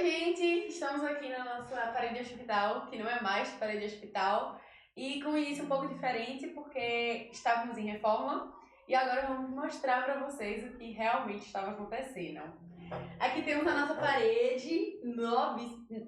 gente! Estamos aqui na nossa parede de hospital, que não é mais parede de hospital, e com isso um pouco diferente, porque estávamos em reforma e agora vamos mostrar para vocês o que realmente estava acontecendo. Aqui temos a nossa parede,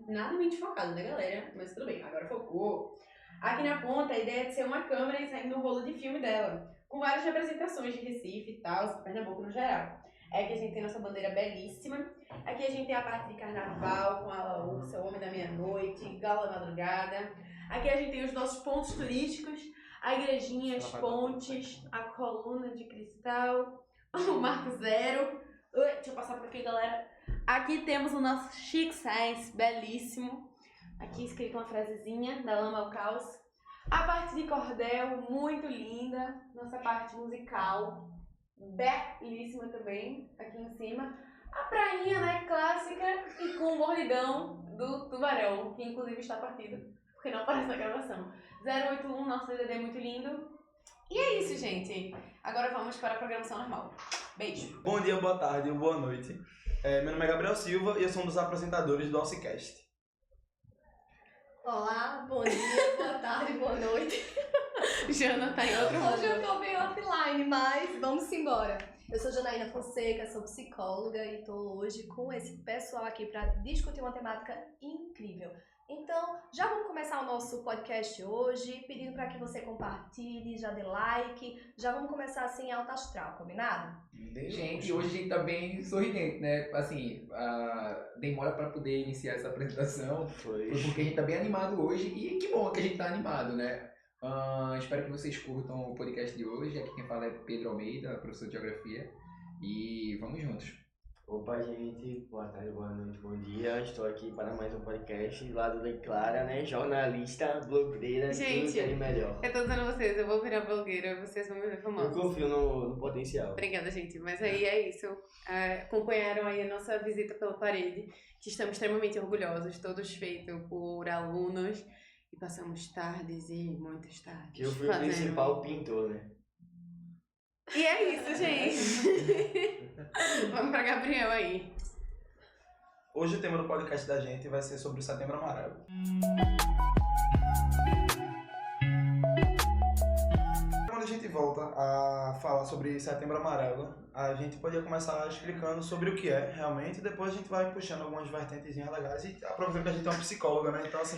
nada muito focado, né, galera? Mas tudo bem, agora focou. Aqui na ponta, a ideia é de ser uma câmera e saindo um rolo de filme dela, com várias representações de Recife e tal, Pernambuco no geral. Aqui a gente tem nossa bandeira belíssima. Aqui a gente tem a parte de carnaval com a Laúça, o Homem da Meia-Noite, Gala da Madrugada. Aqui a gente tem os nossos pontos turísticos, a igrejinha, as pontes, a coluna de cristal, o Marco Zero. Deixa eu passar por aqui, galera. Aqui temos o nosso Chic Science, belíssimo. Aqui escrito uma frasezinha, da Lama ao Caos. A parte de cordel, muito linda. Nossa parte musical, belíssima também, aqui em cima. A prainha, né, clássica e com o mordidão do tubarão, que inclusive está partido, porque não aparece na gravação. 081, nosso DDD é muito lindo. E é isso, gente. Agora vamos para a programação normal. Beijo. Bom dia, boa tarde ou boa noite. Meu nome é Gabriel Silva e eu sou um dos apresentadores do Alcicast. Olá, bom dia, boa tarde, boa noite. Jana tá em outro mundo. Hoje eu tô bem offline, mas vamos embora. Eu sou Janaína Fonseca, sou psicóloga e tô hoje com esse pessoal aqui para discutir uma temática incrível. Então, já vamos começar o nosso podcast hoje, pedindo para que você compartilhe, já dê like, já vamos começar assim alto astral, combinado? Gente, hoje a gente tá bem sorridente, né? Assim, demora para poder iniciar essa apresentação, foi porque a gente tá bem animado hoje e que bom que a gente tá animado, né? Espero que vocês curtam o podcast de hoje. Aqui quem fala é Pedro Almeida, professor de Geografia, e vamos juntos. Opa, gente, boa tarde, boa noite, bom dia. Estou aqui para mais um podcast lá do Clara, né? Jornalista, blogueira, Gente, tudo que é de melhor. Eu tô dizendo a vocês, eu vou virar blogueira, vocês vão me ver Eu famosos. confio no potencial. Obrigada, gente. Mas aí é isso. Acompanharam aí a nossa visita pela parede, que estamos extremamente orgulhosos, todos feitos por alunos. E passamos tardes e muitas tardes. Que eu fui o principal pintor, né? E é isso, gente. Vamos pra Gabriel aí. Hoje o tema do podcast da gente vai ser sobre o Setembro Amarelo. Quando a gente volta a falar sobre Setembro Amarelo, a gente poderia começar explicando sobre o que é realmente, e depois a gente vai puxando algumas vertentezinhas legais e aproveitando que a gente é uma psicóloga, né? Então, assim,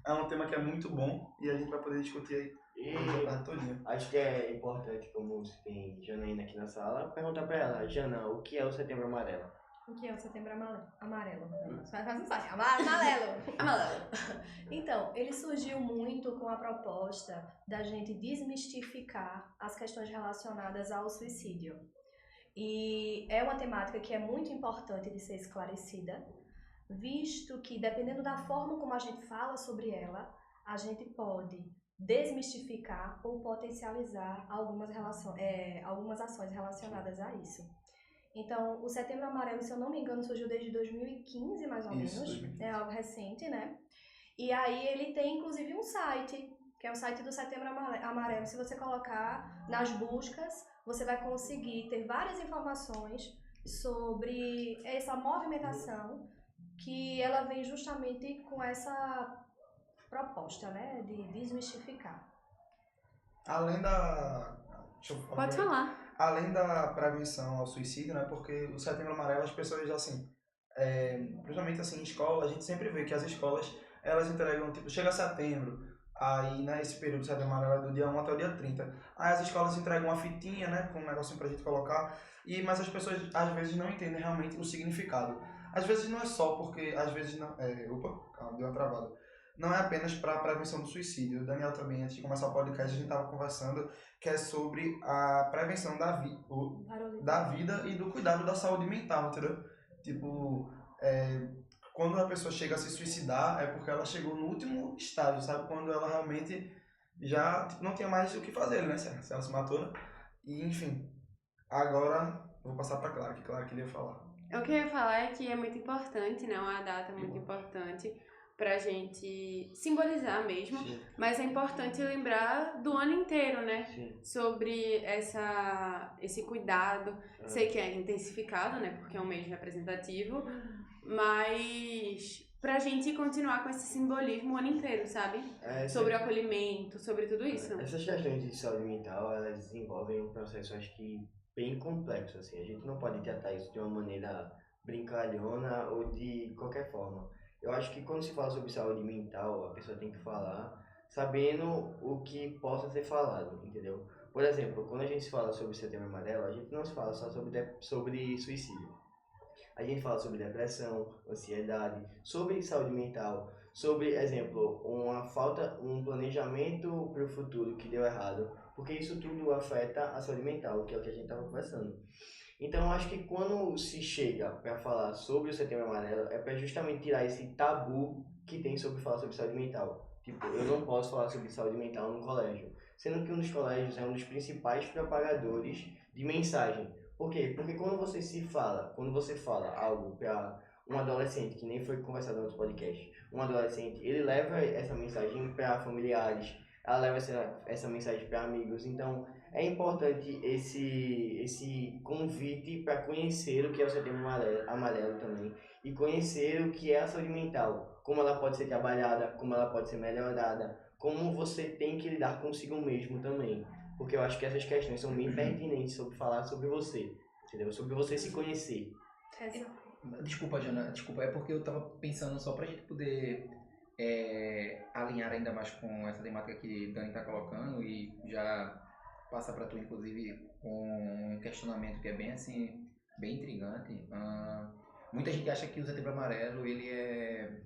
é um tema que é muito bom e a gente vai poder discutir aí a tarde todinha. Acho que é importante, como se tem Janaína aqui na sala, perguntar para ela, Jana, o que é o Setembro Amarelo? O que é o Setembro Amarelo? Mas não sai. Amarelo. Amarelo. Então, ele surgiu muito com a proposta da gente desmistificar as questões relacionadas ao suicídio. E é uma temática que é muito importante de ser esclarecida, visto que, dependendo da forma como a gente fala sobre ela, a gente pode desmistificar ou potencializar algumas ações relacionadas a isso. Então, o Setembro Amarelo, se eu não me engano, surgiu desde 2015, mais ou menos. É algo recente, né? E aí ele tem, inclusive, um site, que é o site do Setembro Amarelo. Se você colocar nas buscas, você vai conseguir ter várias informações sobre essa movimentação, que ela vem justamente com essa proposta, né? De desmistificar. Além da... Pode falar. Além da prevenção ao suicídio, né? Porque o Setembro Amarelo, as pessoas, assim, principalmente assim, em escola, a gente sempre vê que as escolas, elas entregam, tipo, chega setembro, aí, né, esse período do Setembro Amarelo é do dia 1 até o dia 30. Aí as escolas entregam uma fitinha, né, com um negocinho pra gente colocar, mas as pessoas, às vezes, não entendem realmente o significado. Às vezes não é só porque, às vezes não... Opa, calma, deu uma travada. Não é apenas para a prevenção do suicídio. O Daniel também, antes de começar o podcast, a gente estava conversando que é sobre a prevenção da vida e do cuidado da saúde mental, entendeu? Tipo, quando a pessoa chega a se suicidar, é porque ela chegou no último estágio, sabe? Quando ela realmente já não tinha mais o que fazer, né? Se ela se matou, né? E, enfim, agora vou passar para Clara, que Clara queria falar. O que eu ia falar é que é muito importante, né? Uma data muito importante, pra gente simbolizar mesmo, Sim, mas é importante lembrar do ano inteiro, né? sim. Sobre esse cuidado. Sei que é intensificado, né? Porque é um mês representativo, mas pra gente continuar com esse simbolismo o ano inteiro, sabe? Sobre o acolhimento, sobre tudo isso. Essas questões de saúde mental, elas desenvolvem um processo, acho que, bem complexo, assim. A gente não pode tratar isso de uma maneira brincalhona ou de qualquer forma. Eu acho que quando se fala sobre saúde mental, a pessoa tem que falar sabendo o que possa ser falado, entendeu? Por exemplo, quando a gente se fala sobre Setembro Amarelo, a gente não se fala só sobre suicídio. A gente fala sobre depressão, ansiedade, sobre saúde mental, sobre, exemplo, um planejamento para o futuro que deu errado, porque isso tudo afeta a saúde mental, que é o que a gente estava conversando. Então, eu acho que quando se chega para falar sobre o Setembro Amarelo, é para justamente tirar esse tabu que tem sobre falar sobre saúde mental. Tipo, eu não posso falar sobre saúde mental no colégio, sendo que um dos colégios é um dos principais propagadores de mensagem. Por quê? Porque quando você fala algo para um adolescente, que nem foi conversado no outro podcast, um adolescente, ele leva essa mensagem para familiares, ela leva essa mensagem para amigos. Então, é importante esse convite para conhecer o que é o Setembro Amarelo também e conhecer o que é a saúde mental, como ela pode ser trabalhada, como ela pode ser melhorada, como você tem que lidar consigo mesmo também. Porque eu acho que essas questões são bem pertinentes sobre falar sobre você, entendeu? Sobre você se conhecer. Desculpa, Jana, desculpa, é porque eu tava pensando só pra gente poder alinhar ainda mais com essa temática que Dani tá colocando e já passar pra tu, inclusive, com um questionamento que é bem assim, bem intrigante. Muita gente acha que o Setembro Amarelo, ele é,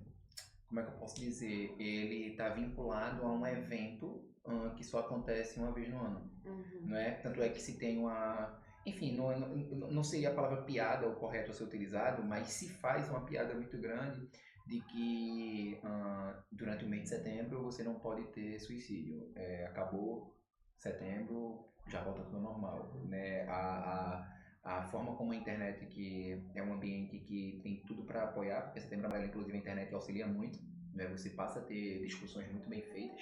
como é que eu posso dizer, ele tá vinculado a um evento que só acontece uma vez no ano, não é? Tanto é que se tem uma... Enfim, não seria a palavra piada o correto a ser utilizado, mas se faz uma piada muito grande de que durante o mês de setembro você não pode ter suicídio. Acabou setembro, já volta tudo ao normal, né? A forma como a internet, que é um ambiente que tem tudo para apoiar, porque Setembro Amarelo, inclusive, a internet auxilia muito, né? Você passa a ter discussões muito bem feitas,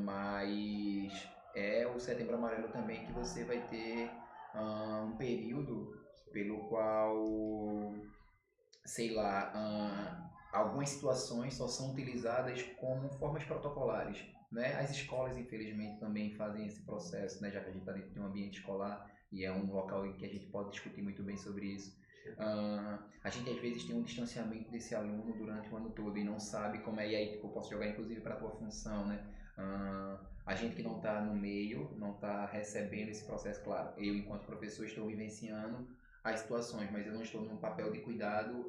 mas é o Setembro Amarelo também que você vai ter um período pelo qual, sei lá, algumas situações só são utilizadas como formas protocolares, né? As escolas, infelizmente, também fazem esse processo, né? Já que a gente está dentro de um ambiente escolar e é um local em que a gente pode discutir muito bem sobre isso. A gente às vezes tem um distanciamento desse aluno durante o ano todo e não sabe como é, e aí tipo, eu posso jogar inclusive para a tua função, né? A gente que não está no meio, não está recebendo esse processo, claro, eu enquanto professor estou vivenciando as situações, mas eu não estou num papel de cuidado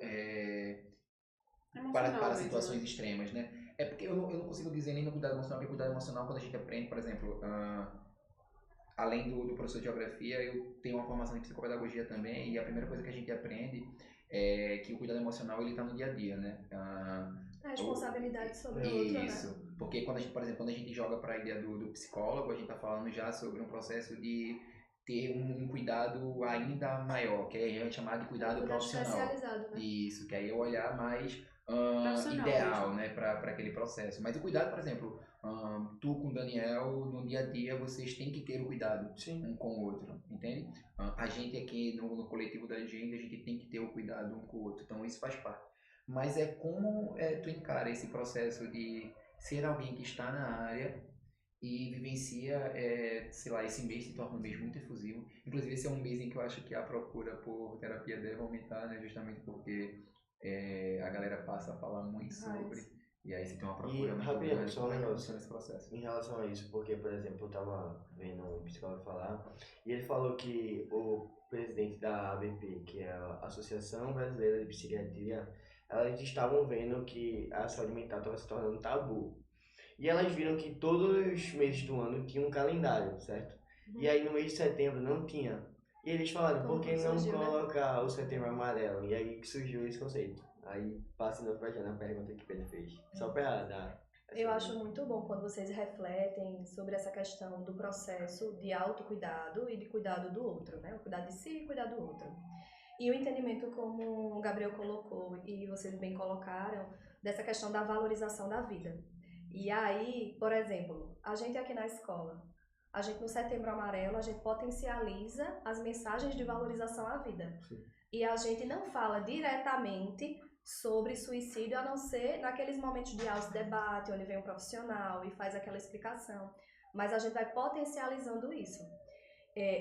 para situações extremas, né? É porque eu não consigo dizer nem no cuidado emocional, porque cuidado emocional, quando a gente aprende, por exemplo, além do professor de geografia, eu tenho uma formação em psicopedagogia também, e a primeira coisa que a gente aprende é que o cuidado emocional ele está no dia a dia, né? A responsabilidade sobre o outro, isso, né? porque quando a gente, por exemplo, quando a gente joga para a ideia do psicólogo, a gente está falando já sobre um processo de ter um cuidado ainda maior, que aí a gente chama de cuidado profissional. Especializado, né? Isso, que aí é o olhar mais Profissional ideal, mesmo. né, para aquele processo. Mas o cuidado, por exemplo, tu com o Daniel, no dia a dia, vocês têm que ter o cuidado um com o outro, entende? A gente aqui no coletivo da gente, a gente tem que ter o cuidado um com o outro, então isso faz parte. Mas é como tu encara esse processo de ser alguém que está na área e vivencia, sei lá, esse mês se torna um mês muito efusivo. Inclusive, esse é um mês em que eu acho que a procura por terapia deve aumentar, né? Justamente porque a galera passa a falar muito sobre. E aí você tem uma procura muito rapidinho, grande. só Como um é que negócio funciona esse processo? em relação a isso, porque, por exemplo, eu tava vendo um psicólogo falar e ele falou que o presidente da ABP, que é a Associação Brasileira de Psiquiatria, elas estavam vendo que a saúde mental estava se tornando tabu. E elas viram que todos os meses do ano tinha um calendário, certo? E aí no mês de setembro não tinha. E eles falaram, por que não colocar o Setembro Amarelo? E aí que surgiu esse conceito. Aí passando pra Jana a pergunta que Pedro fez. Só pra dar. Eu acho muito bom quando vocês refletem sobre essa questão do processo de autocuidado e de cuidado do outro, né? O cuidado de si e cuidar do outro. E o entendimento, como o Gabriel colocou e vocês bem colocaram, dessa questão da valorização da vida. E aí, por exemplo, a gente aqui na escola, a gente no Setembro Amarelo, a gente potencializa as mensagens de valorização à vida. Sim. E a gente não fala diretamente sobre suicídio, a não ser naqueles momentos de alto debate, onde vem um profissional e faz aquela explicação. Mas a gente vai potencializando isso.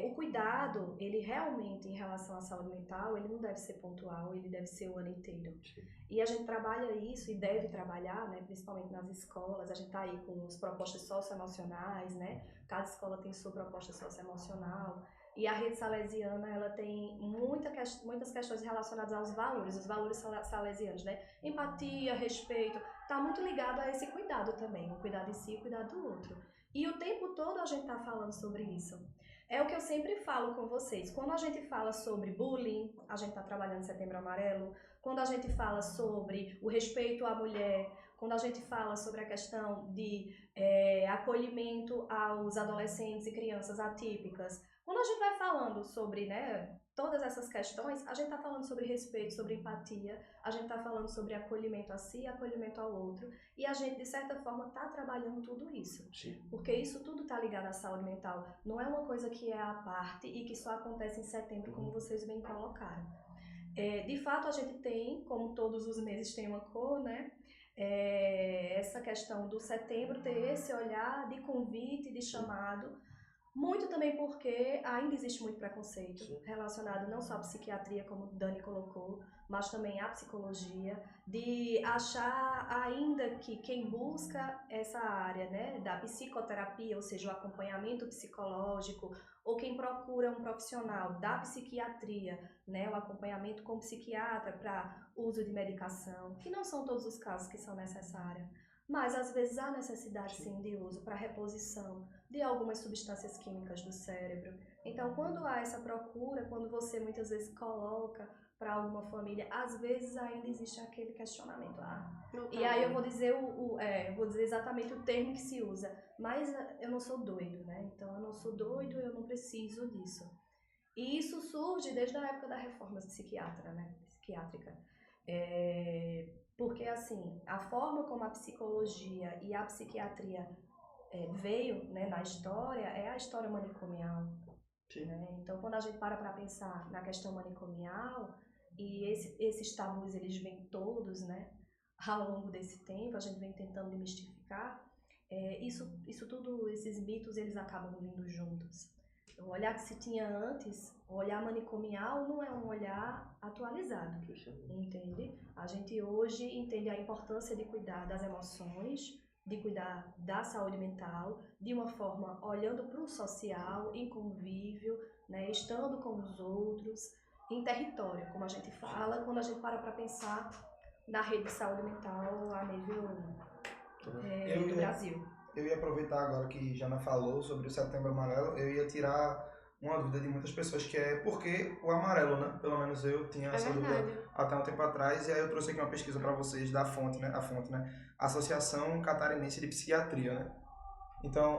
O cuidado, ele realmente, em relação à saúde mental, ele não deve ser pontual, ele deve ser o ano inteiro. Sim. E a gente trabalha isso e deve trabalhar, né, principalmente nas escolas. A gente está aí com as propostas socioemocionais, né? Cada escola tem sua proposta socioemocional. E a rede salesiana, ela tem muitas questões relacionadas aos valores, os valores salesianos, né? Empatia, respeito, está muito ligado a esse cuidado também, o cuidado de si e o cuidado do outro. E o tempo todo a gente está falando sobre isso. É o que eu sempre falo com vocês. Quando a gente fala sobre bullying, a gente está trabalhando Setembro Amarelo. Quando a gente fala sobre o respeito à mulher, quando a gente fala sobre a questão de acolhimento aos adolescentes e crianças atípicas, quando a gente vai falando sobre, né, todas essas questões, a gente está falando sobre respeito, sobre empatia, a gente está falando sobre acolhimento a si, acolhimento ao outro, e a gente, de certa forma, está trabalhando tudo isso. Sim. Porque isso tudo está ligado à saúde mental. Não é uma coisa que é à parte e que só acontece em setembro, como vocês bem colocaram. De fato, a gente tem, como todos os meses tem uma cor, né? Essa questão do setembro ter esse olhar de convite, de chamado, muito também porque ainda existe muito preconceito relacionado não só à psiquiatria, como Dani colocou, mas também à psicologia, de achar ainda que quem busca essa área, né, da psicoterapia, ou seja, o acompanhamento psicológico, ou quem procura um profissional da psiquiatria, né, o acompanhamento com psiquiatra para uso de medicação, que não são todos os casos que são necessários, mas às vezes há necessidade sim de uso para reposição de algumas substâncias químicas do cérebro. Então, quando há essa procura, quando você muitas vezes coloca para alguma família, às vezes ainda existe aquele questionamento. E aí eu vou dizer vou dizer exatamente o termo que se usa, mas eu não sou doido, né? Então, eu não sou doido, eu não preciso disso. E isso surge desde a época da reforma psiquiátrica, né? Porque, assim, a forma como a psicologia e a psiquiatria veio, né, na história é a história manicomial. Né? Então, quando a gente para pensar na questão manicomial, e esses tabus, eles vêm todos, né, ao longo desse tempo, a gente vem tentando demistificar, isso tudo, esses mitos, eles acabam vindo juntos. O olhar que se tinha antes, o olhar manicomial, não é um olhar atualizado, entende? A gente hoje entende a importância de cuidar das emoções, de cuidar da saúde mental, de uma forma olhando para o social, em convívio, né, estando com os outros, em território, como a gente fala, quando a gente para pensar na rede de saúde mental a nível do Brasil. Eu ia aproveitar agora que Jana falou sobre o Setembro Amarelo, eu ia tirar uma dúvida de muitas pessoas, que é por que o amarelo, né? Pelo menos eu tinha essa dúvida até um tempo atrás, e aí eu trouxe aqui uma pesquisa para vocês da fonte, né? Associação Catarinense de Psiquiatria, né? Então,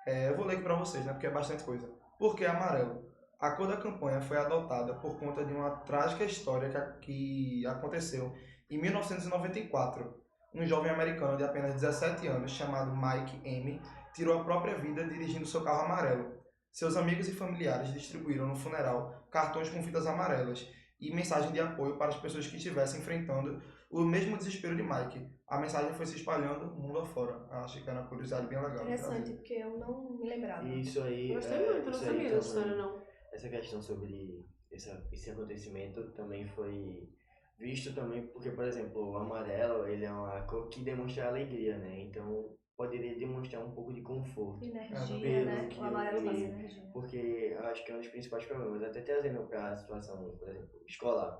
eu vou ler aqui para vocês, né? Porque é bastante coisa. Por que amarelo? A cor da campanha foi adotada por conta de uma trágica história que aconteceu em 1994. Um jovem americano de apenas 17 anos, chamado Mike M., tirou a própria vida dirigindo seu carro amarelo. Seus amigos e familiares distribuíram no funeral cartões com fitas amarelas e mensagem de apoio para as pessoas que estivessem enfrentando o mesmo desespero de Mike. A mensagem foi se espalhando mundo afora. Acho que era uma curiosidade bem legal. Interessante, porque eu não me lembrava. Isso aí... Eu gostei muito, eu não sabia dessa história, não. Essa questão sobre esse acontecimento também foi visto também porque, por exemplo, o amarelo, ele é uma cor que demonstra alegria, né? Então, poderia demonstrar um pouco de conforto. Energia, né? O amarelo passa energia. Porque eu acho que é um dos principais problemas, até trazendo para a situação, por exemplo, escolar.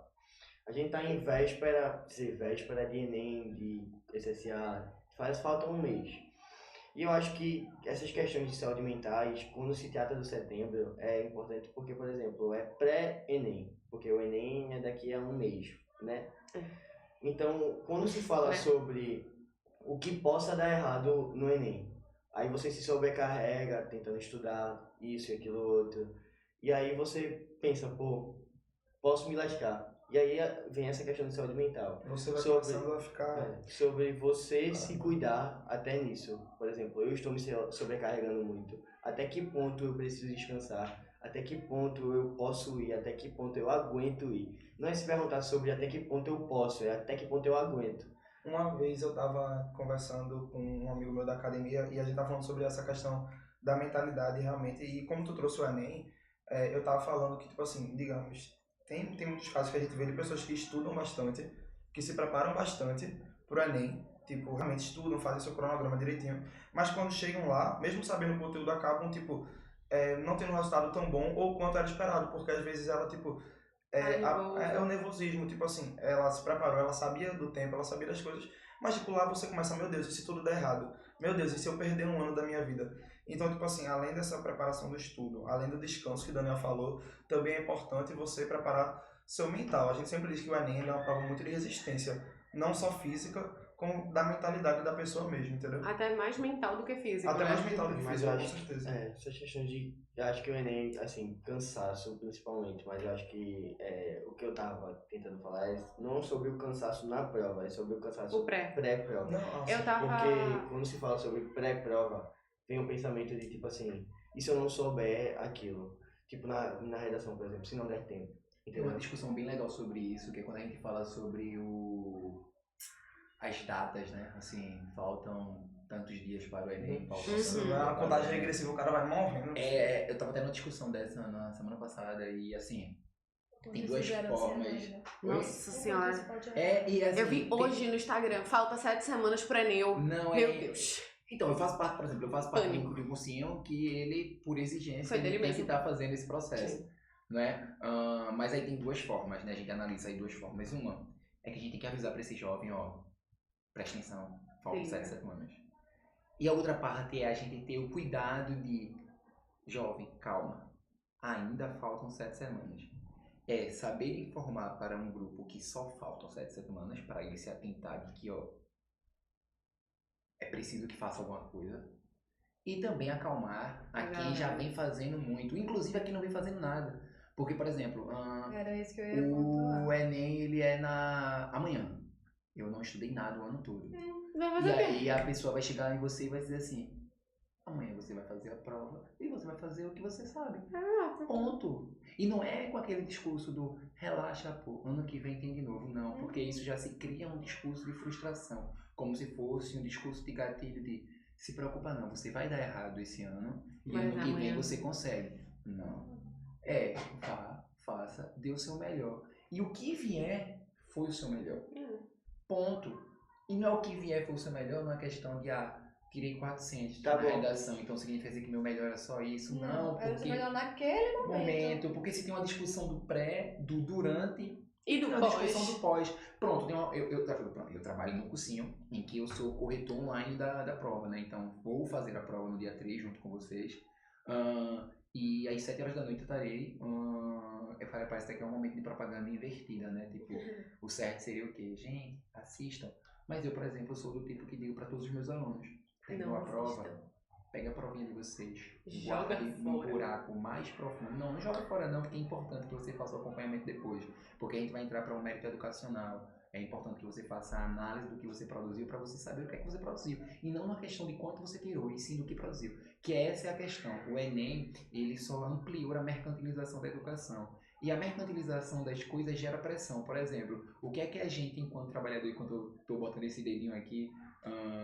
A gente está em véspera de Enem, de SSA, faz falta um mês. E eu acho que essas questões de saúde mentais, quando se trata do setembro, é importante porque, por exemplo, é pré-Enem, porque o Enem é daqui a um mês, né? Então, quando se fala sobre o que possa dar errado no Enem, aí você se sobrecarrega tentando estudar isso e aquilo outro, e aí você pensa, posso me lascar. E aí vem essa questão de saúde mental. Você vai Sobre- começando a ficar... Sobre você se cuidar até nisso. Por exemplo, eu estou me sobrecarregando muito. Até que ponto eu preciso descansar? Até que ponto eu posso ir? Até que ponto eu aguento ir? Não é se perguntar sobre até que ponto eu posso, é até que ponto eu aguento. Uma vez eu tava conversando com um amigo meu da academia e a gente tava falando sobre essa questão da mentalidade realmente. E como tu trouxe o Enem, eu tava falando que, tipo assim, digamos, tem muitos casos que a gente vê de pessoas que estudam bastante, que se preparam bastante pro Enem, tipo, realmente estudam, fazem seu cronograma direitinho, mas quando chegam lá, mesmo sabendo o conteúdo, acabam, tipo, não tendo um resultado tão bom ou quanto era esperado, porque às vezes ela, tipo, é o nervosismo, tipo assim, ela se preparou, ela sabia do tempo, ela sabia das coisas, mas tipo lá você começa, meu Deus, e se tudo der errado? Meu Deus, e se eu perder um ano da minha vida? Então, tipo assim, além dessa preparação do estudo, além do descanso que o Daniel falou, também é importante você preparar seu mental. A gente sempre diz que o Enem é uma prova muito de resistência, não só física, como da mentalidade da pessoa mesmo, entendeu? Até mais mental do que físico, Até né? mais mental do que Mas físico, eu com acho, certeza. essas questões de... Eu acho que o Enem, assim, cansaço principalmente, mas eu acho que o que eu tava tentando falar é não sobre o cansaço na prova, é sobre o cansaço O pré. pré-prova. Nossa. Eu tava... Porque quando se fala sobre pré-prova, vem um pensamento de tipo assim, e se eu não souber aquilo? Tipo na redação, por exemplo, se não der tempo. Tem uma discussão bem legal sobre isso, que é quando a gente fala sobre as datas, né? Assim, faltam tantos dias para o Enem, faltam tantos dias Na para o contagem Enem. regressiva o cara vai morrendo. Eu tava tendo uma discussão dessa na semana passada e assim, tem duas formas. Nossa senhora. E assim, Eu vi hoje no Instagram, falta 7 semanas pro Enem. Não Meu é. Deus. Então, eu faço parte, por exemplo, Pânico. de um cursinho que ele, por exigência, Foi dele ele tem mesmo. que estar fazendo esse processo, né? Mas aí tem duas formas, né? A gente analisa aí duas formas. Uma é que a gente tem que avisar para esse jovem, ó, presta atenção, faltam 7 semanas. E a outra parte é a gente ter o cuidado de, jovem, calma, ainda faltam 7 semanas. É saber informar para um grupo que só faltam 7 semanas para ele se atentar de que, ó, é preciso que faça alguma coisa. E também acalmar a quem já vem fazendo muito, inclusive a quem não vem fazendo nada. Porque, por exemplo, Era isso que eu ia o pontuar. Enem ele é amanhã. Eu não estudei nada o ano todo. Vai E fazer o quê? aí a pessoa vai chegar em você e vai dizer assim: amanhã você vai fazer a prova e você vai fazer o que você sabe. Ponto. E não é com aquele discurso do relaxa, pô, ano que vem tem de novo. Não, porque isso já se cria um discurso de frustração. Como se fosse um discurso de gatilho de se preocupa não, você vai dar errado esse ano e Mas ano que vem amanhã. você consegue. Não. Vá, faça, dê o seu melhor. E o que vier foi o seu melhor. Ponto. E não é o que vier foi o seu melhor, não é questão de, tirei 400 Tá na bom. redação, então significa dizer que meu melhor era só isso. Não, era o porque melhor naquele momento. porque se tem uma discussão do pré, do durante E do tem uma pós? discussão do pós. Pronto, eu trabalho no cursinho em que eu sou corretor online da prova, né? Então vou fazer a prova no dia 3 junto com vocês. E às 7 horas da noite eu estarei. Eu falei, parece que é um momento de propaganda invertida, né? Tipo, o certo seria o quê? Gente, assistam. Mas eu, por exemplo, sou do tipo que digo para todos os meus alunos: terminou a prova, pega a provinha de vocês, Joga guarde no fora. buraco mais profundo. Não joga fora não, porque é importante que você faça o acompanhamento depois. Porque a gente vai entrar para um mérito educacional. É importante que você faça a análise do que você produziu para você saber o que é que você produziu. E não uma questão de quanto você tirou, e sim do que produziu. Que essa é a questão. O Enem, ele só ampliou a mercantilização da educação. E a mercantilização das coisas gera pressão. Por exemplo, o que é que a gente, enquanto trabalhador, enquanto eu estou botando esse dedinho aqui,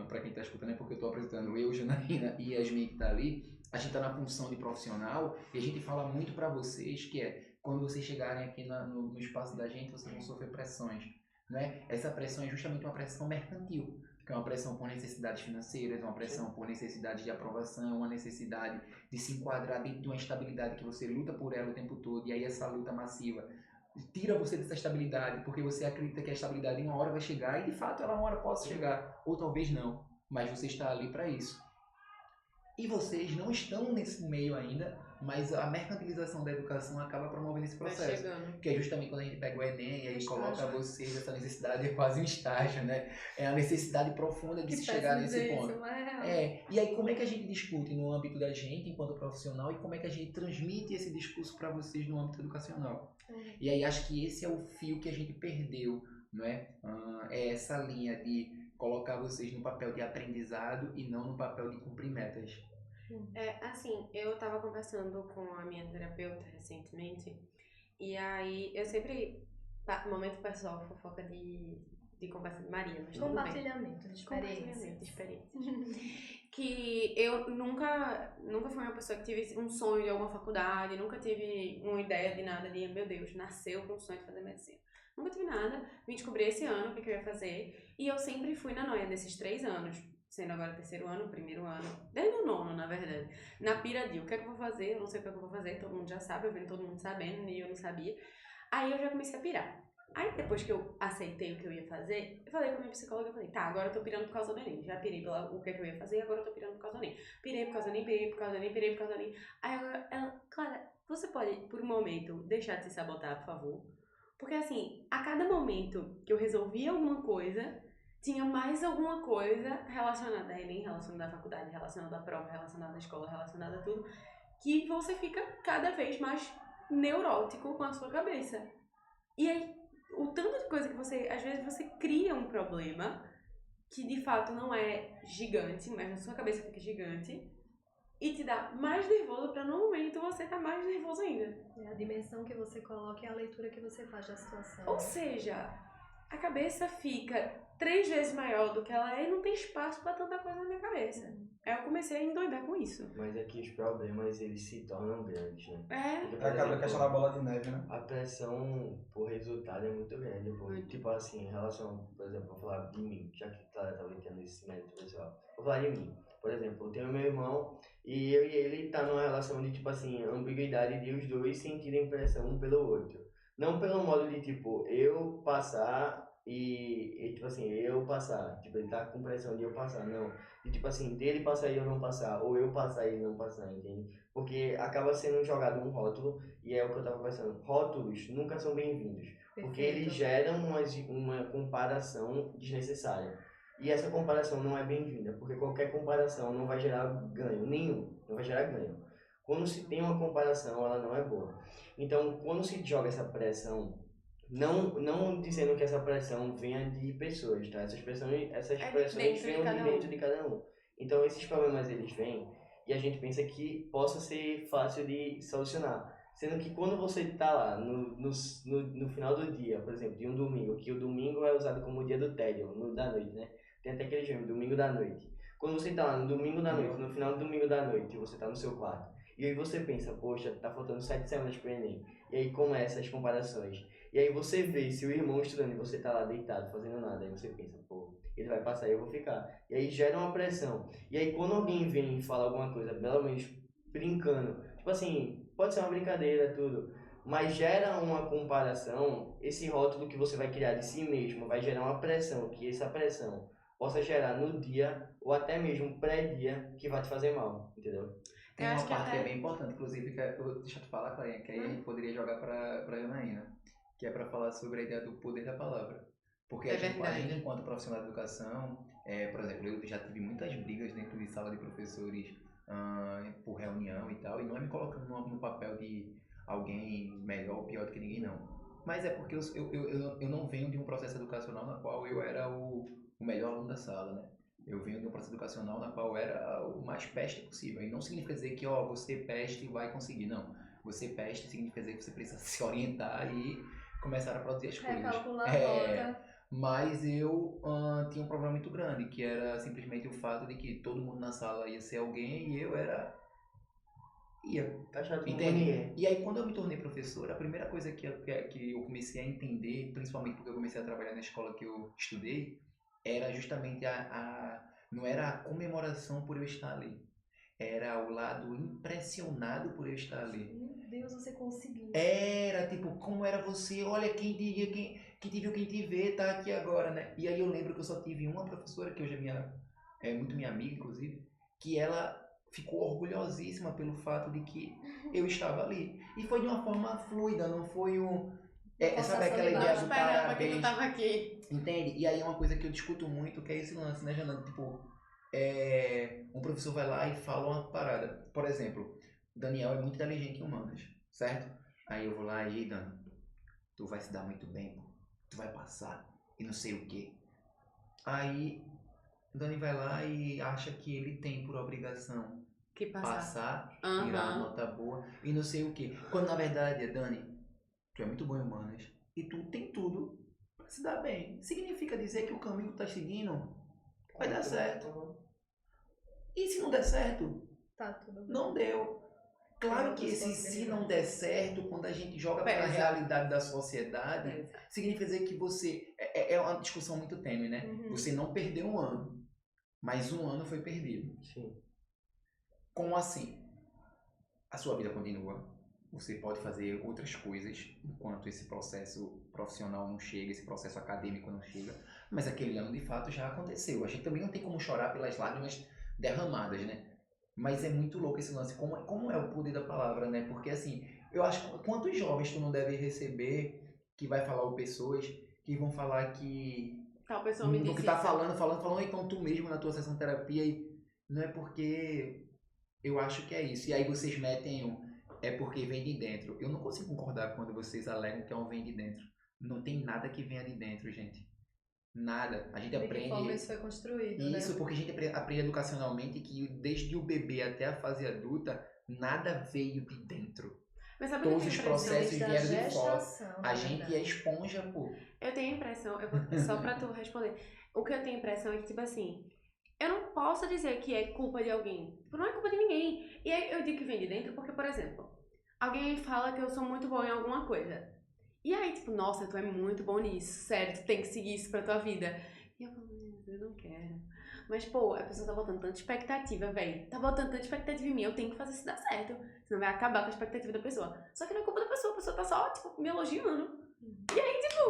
para quem está escutando, é porque eu estou apresentando eu, Janaína e Yasmin que está ali, a gente está na função de profissional e a gente fala muito para vocês que quando vocês chegarem aqui no espaço da gente, vocês vão sofrer pressões. Né? Essa pressão é justamente uma pressão mercantil, que é uma pressão por necessidades financeiras, uma pressão por necessidade de aprovação, uma necessidade de se enquadrar dentro de uma estabilidade que você luta por ela o tempo todo, e aí essa luta massiva tira você dessa estabilidade, porque você acredita que a estabilidade uma hora vai chegar, e de fato ela uma hora pode chegar, ou talvez não, mas você está ali para isso. E vocês não estão nesse meio ainda, mas a mercantilização da educação acaba promovendo esse Vai processo. chegando. Que é justamente quando a gente pega o Enem e aí Estágio. coloca vocês essa necessidade, é quase um estágio, né? É a necessidade profunda de Que se chegar péssimo nesse dizer ponto. isso, mas é real. E aí como é que a gente discute no âmbito da gente, enquanto profissional, e como é que a gente transmite esse discurso para vocês no âmbito educacional? E aí acho que esse é o fio que a gente perdeu, não é? É essa linha de colocar vocês no papel de aprendizado e não no papel de cumprir metas. Assim, eu tava conversando com a minha terapeuta recentemente, e aí eu sempre, momento pessoal, fofoca de conversa de Maria, mas tudo bem. Compartilhamento de Compartilhamento de experiências. experiências. Que eu nunca fui uma pessoa que tive um sonho de alguma faculdade, nunca tive uma ideia de nada de, meu Deus, nasceu com o sonho de fazer medicina. Nunca tive nada, vim descobrir esse ano o que eu ia fazer, e eu sempre fui na noia desses 3 anos, sendo agora terceiro ano, primeiro ano, desde o nono, na verdade, na pira de o que é que eu vou fazer, eu não sei o que é que eu vou fazer, todo mundo já sabe, eu vendo todo mundo sabendo, e eu não sabia. Aí eu já comecei a pirar. Aí depois que eu aceitei o que eu ia fazer, eu falei com a minha psicóloga, eu falei, tá, agora eu tô pirando por causa do Enem. Já pirei pela o que eu ia fazer, agora eu tô pirando por causa do Enem. Pirei por causa do Enem, pirei por causa do Enem, pirei por causa do Enem. Aí agora ela, Clara, você pode, por um momento, deixar de se sabotar, por favor? Porque assim, a cada momento que eu resolvia alguma coisa, tinha mais alguma coisa relacionada a Enem, relacionada à faculdade, relacionada à prova, relacionada à escola, relacionada a tudo, que você fica cada vez mais neurótico com a sua cabeça. E aí, o tanto de coisa que você, às vezes você cria um problema que de fato não é gigante, mas na sua cabeça fica gigante e te dá mais nervoso pra no momento você tá mais nervoso ainda. É a dimensão que você coloca e a leitura que você faz da situação. Ou seja, a cabeça fica 3 vezes maior do que ela é e não tem espaço pra tanta coisa na minha cabeça. Aí eu comecei a endoidar com isso. Mas é que os problemas, eles se tornam grandes, né? Porque, por Acaba a exemplo, questão da bola de neve, né? a pressão por resultado é muito grande. Muito. Tipo assim, em relação, por exemplo, vou falar de mim, já que Clara estava tendo esse mérito pessoal. Vou falar de mim. Por exemplo, eu tenho meu irmão e eu e ele tá numa relação de, tipo assim, ambiguidade de os dois sentirem pressão um pelo outro. Não pelo modo de, tipo, eu passar e tipo assim, eu passar. Tipo, ele tá com pressão de eu passar, não. E tipo assim, dele passar e eu não passar, ou eu passar e ele não passar, entende? Porque acaba sendo jogado um rótulo, e é o que eu tava pensando, rótulos nunca são bem-vindos, porque eles geram uma comparação desnecessária. E essa comparação não é bem-vinda, porque qualquer comparação não vai gerar ganho nenhum, não vai gerar ganho. Quando se tem uma comparação, ela não é boa. Então, quando se joga essa pressão, não dizendo que essa pressão venha de pessoas, tá? Essas pressões venham de dentro de cada um. Então, esses problemas, eles vêm e a gente pensa que possa ser fácil de solucionar. Sendo que quando você está lá no final do dia, por exemplo, de um domingo, que o domingo é usado como o dia do tédio, da noite, né? Tem até aquele filme, domingo da noite. Quando você está lá no domingo da noite, no final do domingo da noite, você está no seu quarto, e aí você pensa, poxa, tá faltando 7 semanas para o Enem. E aí começam as comparações. E aí você vê se o irmão estudando e você tá lá deitado, fazendo nada, aí você pensa, pô, ele vai passar e eu vou ficar. E aí gera uma pressão. E aí quando alguém vem e fala alguma coisa, pelo menos brincando, tipo assim, pode ser uma brincadeira, tudo, mas gera uma comparação, esse rótulo que você vai criar de si mesmo vai gerar uma pressão, que essa pressão possa gerar no dia ou até mesmo pré-dia que vai te fazer mal, entendeu? Tem Eu uma acho que parte que até- é bem importante, inclusive, deixa eu te falar, Clarinha, que aí a gente poderia jogar pra Janaína, que é para falar sobre a ideia do poder da palavra. Porque É a gente, verdade. enquanto profissional de educação, por exemplo, eu já tive muitas brigas dentro de sala de professores por reunião e tal, e não é me colocando no papel de alguém melhor ou pior do que ninguém, não. Mas é porque eu não venho de um processo educacional na qual eu era o melhor aluno da sala, né? Eu venho de um processo educacional na qual eu era o mais peste possível. E não significa dizer que, você peste e vai conseguir, não. Você peste significa dizer que você precisa se orientar e começar a produzir as coisas. Recalcular a rota. Mas eu tinha um problema muito grande, que era simplesmente o fato de que todo mundo na sala ia ser alguém e eu ia. Achado como Entende? ninguém. E aí quando eu me tornei professor, a primeira coisa que eu comecei a entender, principalmente porque eu comecei a trabalhar na escola que eu estudei, era justamente não era a comemoração por eu estar ali. Era o lado impressionado por eu estar ali. Meu Deus, você conseguiu. Era tipo, como era você? Olha, quem diria, quem te viu, quem te vê, tá aqui agora, né? E aí eu lembro que eu só tive uma professora, que hoje é muito minha amiga, inclusive, que ela ficou orgulhosíssima pelo fato de que eu estava ali. E foi de uma forma fluida, não foi um... sabe aquela Não ideia Não do esperava que tu parabéns? tava aqui. Entende? E aí é uma coisa que eu discuto muito, que é esse lance, né, Jana? Tipo, um professor vai lá e fala uma parada. Por exemplo, Daniel é muito inteligente em humanas, certo? Aí eu vou lá e, Dani, tu vai se dar muito bem, pô. Tu vai passar e não sei o quê. Aí Dani vai lá e acha que ele tem por obrigação Que passar, Aham. tirar nota boa e não sei o quê. Quando na verdade, Dani, tu é muito bom em humanas e tu tem tudo pra se dar bem. Significa dizer que o caminho que tu tá seguindo vai dar certo. E se não der certo, Tá tudo bem. não deu. Claro que outras esse se não der certo, quando a gente joga para a Pesa. realidade da sociedade, significa dizer que você... É uma discussão muito tênue, né? Uhum. Você não perdeu um ano, mas um ano foi perdido. Sim. Como assim? A sua vida continua. Você pode fazer outras coisas enquanto esse processo profissional não chega, esse processo acadêmico não chega. Mas aquele ano de fato já aconteceu. A gente também não tem como chorar pelas lágrimas derramadas, né? Mas é muito louco esse lance. Como é o poder da palavra, né? Porque assim, eu acho que quantos jovens tu não deve receber que vai falar ou pessoas que vão falar que Tal pessoa me do disse que tá isso. falando, então tu mesmo na tua sessão de terapia e não é porque eu acho que é isso. E aí vocês metem é porque vem de dentro. Eu não consigo concordar quando vocês alegam que é um vem de dentro. Não tem nada que venha de dentro, gente. Nada. A gente De que aprende forma isso foi construído, né? isso porque a gente aprende educacionalmente que desde o bebê até a fase adulta, nada veio de dentro. Mas sabe o que eu Todos tenho os impressão? processos Da vieram de fora. gestação, A na gente verdade. é esponja, pô. Eu tenho a impressão, só pra tu responder. O que eu tenho a impressão é que, tipo assim, eu não posso dizer que é culpa de alguém. Tipo, não é culpa de ninguém. E aí eu digo que vem de dentro porque, por exemplo, alguém fala que eu sou muito bom em alguma coisa. E aí, tipo, nossa, tu é muito bom nisso, sério, tu tem que seguir isso pra tua vida. E eu falo, eu não quero. Mas, pô, a pessoa tá botando tanta expectativa, velho. Tá botando tanta expectativa em mim, eu tenho que fazer isso dar certo. Senão vai acabar com a expectativa da pessoa. Só que não é culpa da pessoa, a pessoa tá só, tipo, me elogiando.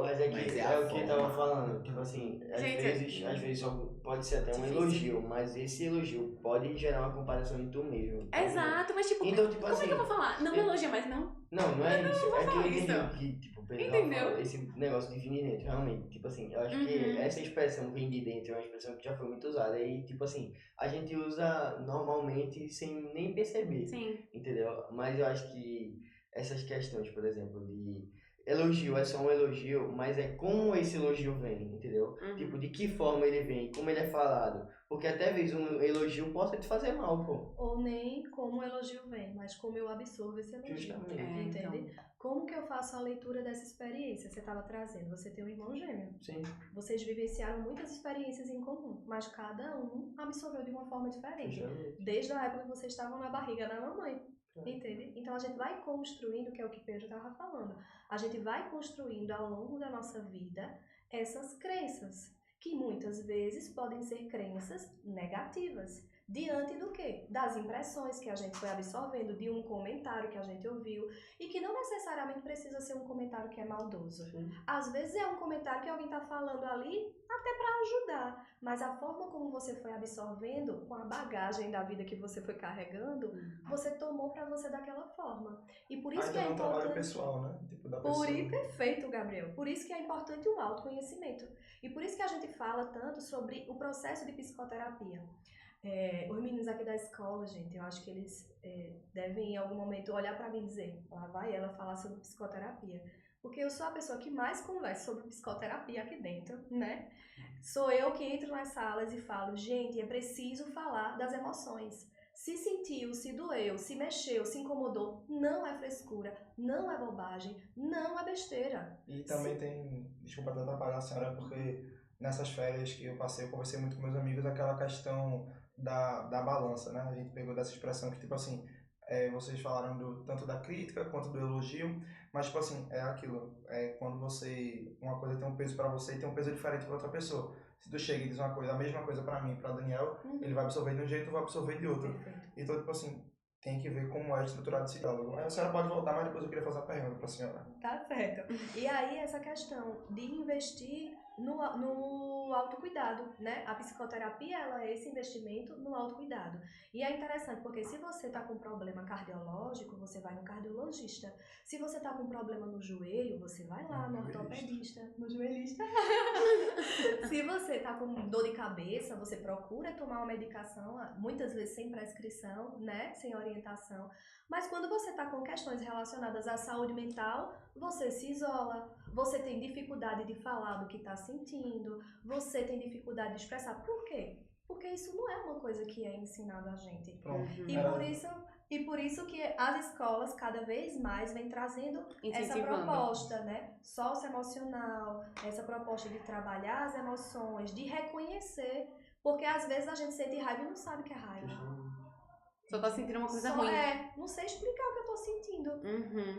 Mas é que Mas é, a o que eu forma. tava falando, tipo assim, às Gente, vezes só pode ser até um Difícil. elogio, mas esse elogio pode gerar uma comparação em tu mesmo. tá ligado? Exato, mas tipo, Então, tipo como é assim, que eu vou falar? Não me elogia mais, não? não é isso. vou É que eu falar entendi isso. o que, tipo, o Pedro Entendeu? fala, esse negócio de vir de dentro, realmente. Tipo assim, eu acho que Uhum. essa expressão vem de dentro é uma expressão que já foi muito usada. E, tipo assim, a gente usa normalmente sem nem perceber. Sim. Entendeu? Mas eu acho que essas questões, por exemplo, de elogio é só um elogio, mas é como esse elogio vem, entendeu? Uhum. Tipo, de que forma ele vem, como ele é falado. Porque até vezes um elogio possa te fazer mal, pô. Ou nem como o elogio vem, mas como eu absorvo esse elogio. Justamente. Entende? Como que eu faço a leitura dessa experiência? Você estava trazendo, você tem um irmão gêmeo. Sim. Vocês vivenciaram muitas experiências em comum, mas cada um absorveu de uma forma diferente. Justamente. Desde a época que vocês estavam na barriga da mamãe. Entende? Então a gente vai construindo, que é o que Pedro estava falando, a gente vai construindo ao longo da nossa vida essas crenças, que muitas vezes podem ser crenças negativas. Diante do quê? Das impressões que a gente foi absorvendo, de um comentário que a gente ouviu, e que não necessariamente precisa ser um comentário que é maldoso. Sim. Às vezes é um comentário que alguém está falando ali até para ajudar, mas a forma como você foi absorvendo, com a bagagem da vida que você foi carregando, você tomou para você daquela forma. E por isso que Aí é também um trabalho importante... pessoal, né? Tipo, da Por pessoa. isso, perfeito, Gabriel. Por isso que é importante o autoconhecimento. E por isso que a gente fala tanto sobre o processo de psicoterapia. Os meninos aqui da escola, gente, eu acho que eles devem em algum momento olhar para mim e dizer, lá vai ela falar sobre psicoterapia. Porque eu sou a pessoa que mais conversa sobre psicoterapia aqui dentro, né? Sou eu que entro nas salas e falo, gente, é preciso falar das emoções. Se sentiu, se doeu, se mexeu, se incomodou, não é frescura, não é bobagem, não é besteira. E também tem, desculpa até atrapalhar a senhora, porque nessas férias que eu passei, eu conversei muito com meus amigos aquela questão da balança, né? A gente pegou dessa expressão que, tipo assim, vocês falaram tanto da crítica quanto do elogio, mas, tipo assim, é aquilo, quando uma coisa tem um peso pra você e tem um peso diferente pra outra pessoa. Se tu chega e diz uma coisa, a mesma coisa pra mim, pra Daniel, ele vai absorver de um jeito, eu vou absorver de outro. Perfeito. Então, tipo assim, tem que ver como é estruturado esse diálogo. Aí a senhora pode voltar, mas depois eu queria fazer uma pergunta pra senhora. Tá certo. E aí, essa questão de investir no autocuidado, né? A psicoterapia, ela é esse investimento no autocuidado. E é interessante, porque se você tá com problema cardiológico, você vai no cardiologista. Se você tá com problema no joelho, você vai lá no ortopedista. No joelhista. Se você tá com dor de cabeça, você procura tomar uma medicação, muitas vezes sem prescrição, né? Sem orientação. Mas quando você tá com questões relacionadas à saúde mental, você se isola, você tem dificuldade de falar do que está sentindo, você tem dificuldade de expressar. Por quê? Porque isso não é uma coisa que é ensinado a gente. E por isso que as escolas cada vez mais vêm trazendo essa proposta, né? Socioemocional, essa proposta de trabalhar as emoções, de reconhecer, porque às vezes a gente sente raiva e não sabe o que é raiva. Só tá sentindo uma coisa ruim. Não sei explicar o que eu tô sentindo.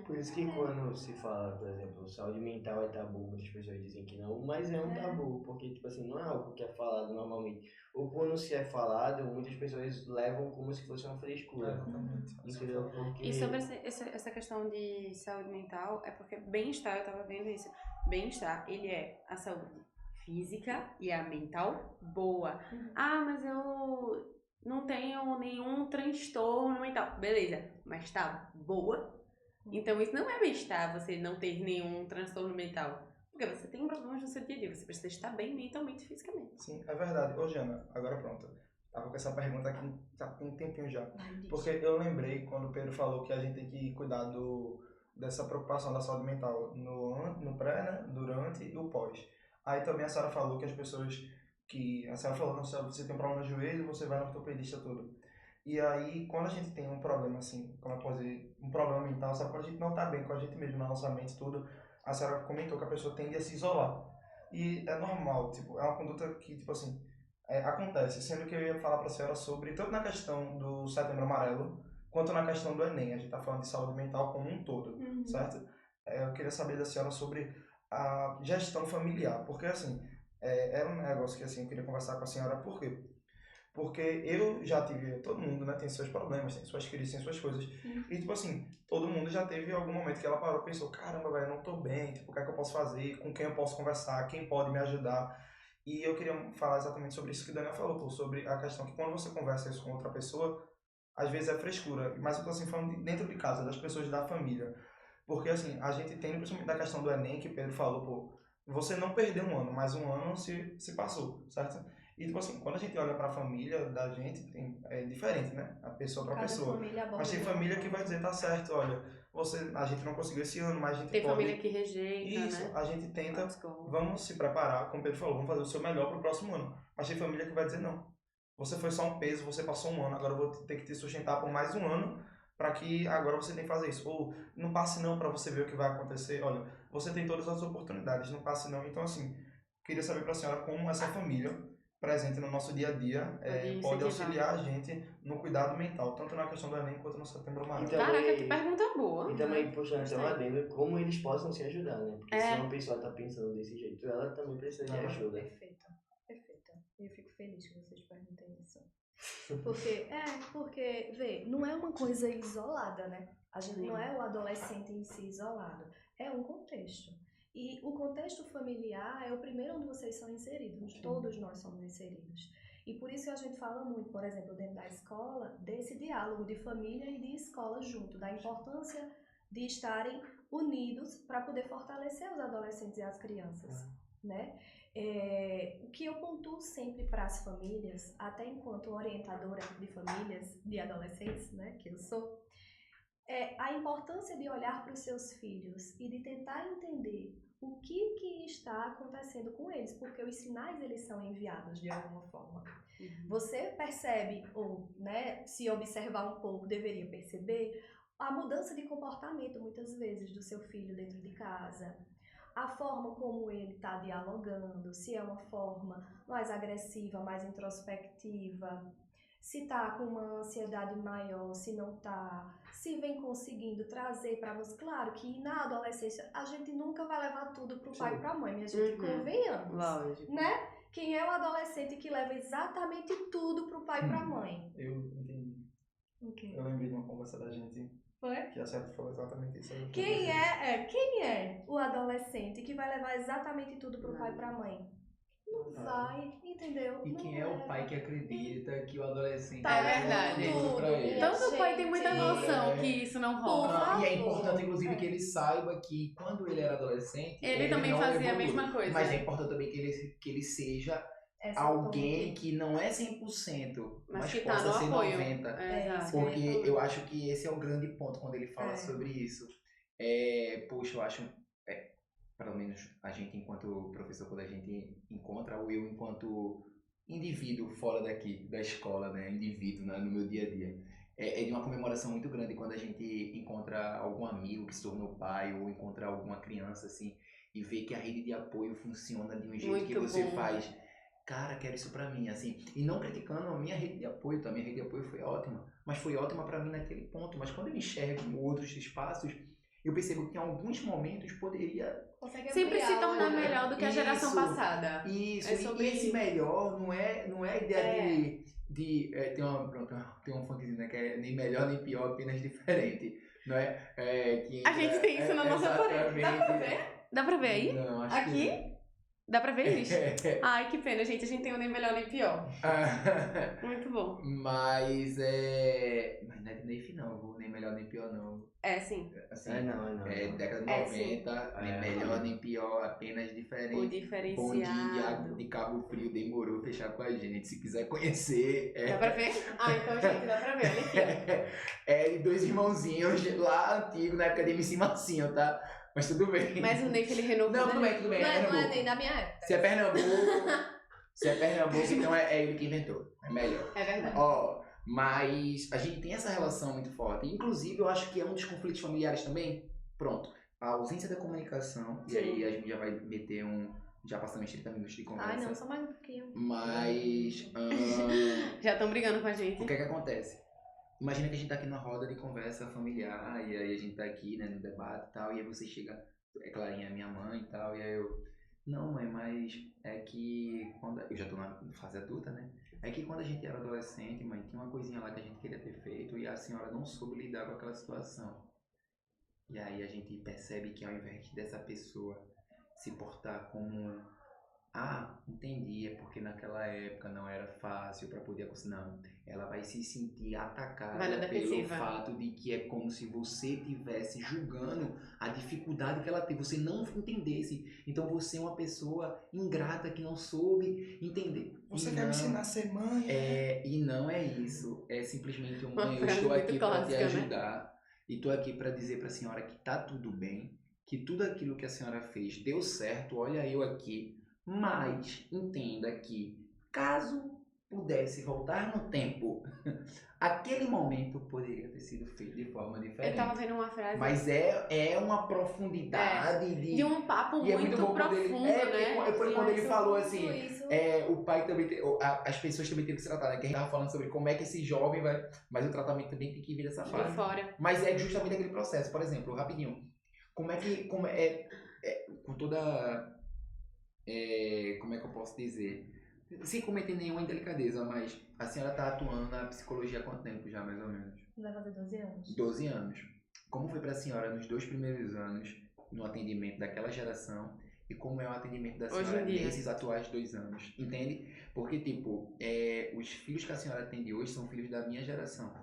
Por isso que quando se fala, por exemplo, saúde mental é tabu, muitas pessoas dizem que não, mas é um tabu, porque, tipo assim, não é algo que é falado normalmente. Ou quando se é falado, muitas pessoas levam como se fosse uma frescura. Entendeu? Porque... E sobre essa questão de saúde mental, é porque bem-estar, eu tava vendo isso, bem-estar, ele é a saúde física e a mental boa. Ah, mas eu não tenho nenhum transtorno mental. Beleza, mas tá boa? Então isso não é bem-estar, você não ter nenhum transtorno mental. Porque você tem problemas no seu dia a dia, você precisa estar bem mentalmente e fisicamente. Sim, é verdade. Ô, Jana, agora pronto. Tava com essa pergunta aqui tem um tempinho já. Porque eu lembrei quando o Pedro falou que a gente tem que cuidar dessa preocupação da saúde mental no pré, né, durante e o pós. Aí também a senhora falou que as pessoas a senhora falou, não, se você tem um problema no joelho, você vai no ortopedista, tudo. E aí, quando a gente tem um problema assim, como eu posso dizer, um problema mental, sabe, quando a gente não tá bem com a gente mesmo, na nossa mente, tudo, a senhora comentou que a pessoa tende a se isolar. E é normal, tipo, é uma conduta que, tipo assim, acontece. Sendo que eu ia falar pra senhora sobre, tanto na questão do Setembro Amarelo, quanto na questão do Enem. A gente tá falando de saúde mental como um todo, certo? Eu queria saber da senhora sobre a gestão familiar, porque assim, era um negócio que assim, eu queria conversar com a senhora, por quê? Porque eu já tive, todo mundo, né, tem seus problemas, tem suas crises, tem suas coisas. E, tipo assim, todo mundo já teve algum momento que ela parou e pensou, caramba, velho, eu não tô bem, tipo, o que é que eu posso fazer, com quem eu posso conversar, quem pode me ajudar. E eu queria falar exatamente sobre isso que o Daniel falou, pô, sobre a questão que quando você conversa isso com outra pessoa, às vezes é frescura, mas eu tô assim falando dentro de casa, das pessoas da família. Porque, assim, a gente tem, principalmente da questão do Enem, que Pedro falou, pô, você não perdeu um ano, mas um ano se passou, certo? E, tipo assim, quando a gente olha pra família da gente, é diferente, né? A pessoa pra pessoa. Mas tem família que vai dizer, tá certo, olha, a gente não conseguiu esse ano, mas a gente tem pode... família que rejeita, isso, né? A gente tenta, vamos se preparar, como o Pedro falou, vamos fazer o seu melhor pro próximo ano. Mas tem família que vai dizer, não, você foi só um peso, você passou um ano, agora eu vou ter que te sustentar por mais um ano, para que agora você tem que fazer isso. Ou não passe não para você ver o que vai acontecer. Olha, você tem todas as oportunidades, não passe não. Então, assim, queria saber para a senhora como essa família presente no nosso dia a dia pode auxiliar a gente no cuidado mental, tanto na questão do Enem quanto no Setembro Amarelo. Caraca, que pergunta boa. E também, puxando até uma adendo, como eles possam se ajudar, né? Porque se uma pessoa está pensando desse jeito, ela também precisa de ajuda. Perfeito. Eu fico feliz que vocês perguntem isso. Porque, vê, não é uma coisa isolada, né? A gente não é o adolescente em si isolado. É um contexto. E o contexto familiar é o primeiro onde vocês são inseridos. Todos nós somos inseridos. E por isso a gente fala muito, por exemplo, dentro da escola, desse diálogo de família e de escola junto, da importância de estarem unidos para poder fortalecer os adolescentes e as crianças, né? O que eu pontuo sempre para as famílias, até enquanto orientadora de famílias, de adolescentes, né, que eu sou, é a importância de olhar para os seus filhos e de tentar entender o que está acontecendo com eles, porque os sinais eles são enviados de alguma forma. Você percebe, ou né, se observar um pouco, deveria perceber a mudança de comportamento muitas vezes do seu filho dentro de casa, a forma como ele está dialogando, se é uma forma mais agressiva, mais introspectiva, se está com uma ansiedade maior, se não está, se vem conseguindo trazer para você. Claro que na adolescência a gente nunca vai levar tudo para o pai e para a mãe, minha gente, convenhamos. Lógico. Né? Quem é o adolescente que leva exatamente tudo para o pai e para a mãe? Eu entendi. Okay. Eu lembrei de uma conversa da gente Foi? Que a Sérgio falou exatamente isso. Quem é o adolescente que vai levar exatamente tudo pro pai e pra mãe? Não vai, entendeu? E Não quem é o leva. pai que acredita que o adolescente Tá É verdade. levando tudo pra ele? Então, Todo pai tem muita Gente. noção que isso não rola. Por E é favor. importante, inclusive, que ele saiba que quando ele era adolescente, Ele também não fazia a levou mesma tudo. coisa. Mas é importante também que ele seja Essa alguém ponte. que não é 100%, Mas mas que tá possa no ser apoio. 90%. É, É exato. isso. Porque eu ia eu falar. acho que esse é o grande ponto quando ele fala É. sobre isso. Poxa, eu acho, pelo menos a gente enquanto professor, quando a gente encontra o eu enquanto indivíduo fora daqui, da escola, né, indivíduo, né, no meu dia a dia, é de uma comemoração muito grande quando a gente encontra algum amigo que se tornou pai ou encontra alguma criança, assim, e vê que a rede de apoio funciona de um jeito Muito que você bom. faz, cara, quero isso pra mim, assim, e não criticando a minha rede de apoio, tá? A minha rede de apoio foi ótima, mas foi ótima pra mim naquele ponto, mas quando eu enxergo outros espaços, eu percebo que em alguns momentos poderia Consegue Sempre se ampliar tornar o- melhor do que a geração Isso. passada. isso, É sobre e esse isso. melhor não é a ideia É. tem um funkzinho, né, que é nem melhor nem pior, apenas diferente, não é? Que A gente tem isso na nossa parede. Dá pra exatamente. ver? Dá pra ver aí? Não, acho Aqui? que Dá pra ver isso? não. Ai, que pena, gente. A gente tem um nem melhor nem pior. Muito bom. Mas não é nem não, nem melhor nem pior não. É, sim. Assim, Não. década de É, sim. 90, nem É. melhor nem pior, apenas O diferente. Bom dia diferenciado. de Cabo Frio demorou fechar com a gente. Se quiser conhecer, Dá pra ver? Ah, então, gente, dá pra ver. Olha aqui, ó. de dois irmãozinhos lá antigo, na época de MC Marcinho, tá? Mas tudo bem. Mas o Ney, ele renovou. Não, né? tudo bem, tudo bem. Não É é Pernambuco. nem da minha época. Se é Pernambuco, então é ele que inventou. É melhor. É verdade. Ó, mas a gente tem essa relação muito forte. Inclusive, eu acho que é um dos conflitos familiares também. Pronto. A ausência da comunicação. E aí a gente já vai meter já passamos 30 minutos de conversa. Ai, não, só mais um pouquinho. Mas Já estão brigando com a gente. o que é que acontece? Imagina que a gente tá aqui numa roda de conversa familiar, e aí a gente tá aqui, né, no debate e tal, e aí você chega, é Clarinha, minha mãe e tal, e aí eu, não mãe, mas é que quando eu já tô na fase adulta, né? É que quando a gente era adolescente, mãe, tinha uma coisinha lá que a gente queria ter feito e a senhora não soube lidar com aquela situação. E aí a gente percebe que ao invés dessa pessoa se portar como entendi, é porque naquela época não era fácil para poder não. Ela vai se sentir atacada Vai na pelo defensiva. fato de que é como se você estivesse julgando a dificuldade que ela teve, você não entendesse. Então você é uma pessoa ingrata que não soube entender. Você E quer me não, ensinar a ser mãe? e não é isso. É simplesmente Uma mãe, eu frase estou muito aqui para te clássica, né? ajudar. E estou aqui para dizer para a senhora que tá tudo bem, que tudo aquilo que a senhora fez deu certo, olha eu aqui. Mas entenda que, caso pudesse voltar no tempo, aquele momento poderia ter sido feito de forma Eu diferente. tava vendo uma frase Mas é uma profundidade de um papo e é muito bom quando profundo, ele, né? foi quando ele falou assim, Isso. o pai também as pessoas também têm que se tratar, né? Que a gente tava falando sobre como é que esse jovem vai, mas o tratamento também tem que vir dessa De fase. fora. Mas é justamente aquele processo, por exemplo, rapidinho. Como é que eu posso dizer? Sem cometer nenhuma indelicadeza, mas a senhora tá atuando na psicologia há quanto tempo já, mais ou menos? Vai fazer 12 anos. 12 anos. Como foi pra senhora nos 2 primeiros anos no atendimento daquela geração e como é o atendimento da Hoje senhora em dia. nesses atuais 2 anos? Entende? Porque, os filhos que a senhora atende hoje são filhos da minha geração.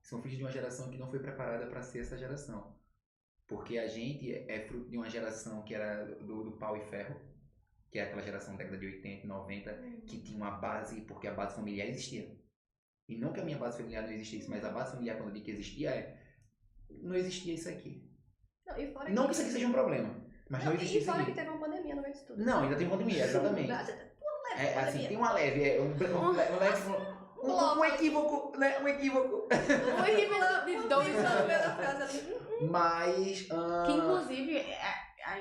São filhos de uma geração que não foi preparada para ser essa geração. Porque a gente é fruto de uma geração que era do pau e ferro, que é aquela geração da década de 80, 90, que tinha uma base, porque a base familiar existia. E não que a minha base familiar não existisse, mas a base familiar, quando eu digo que existia, não existia isso aqui. Não, e fora Não que isso aqui seja um problema, mas não existia e isso fora aqui. que teve uma pandemia no meio disso tudo. Não, ainda tem pandemia, exatamente. Assim, tem uma leve, um equívoco, né? Um equívoco. Um equívoco de dois anos. Mas... Que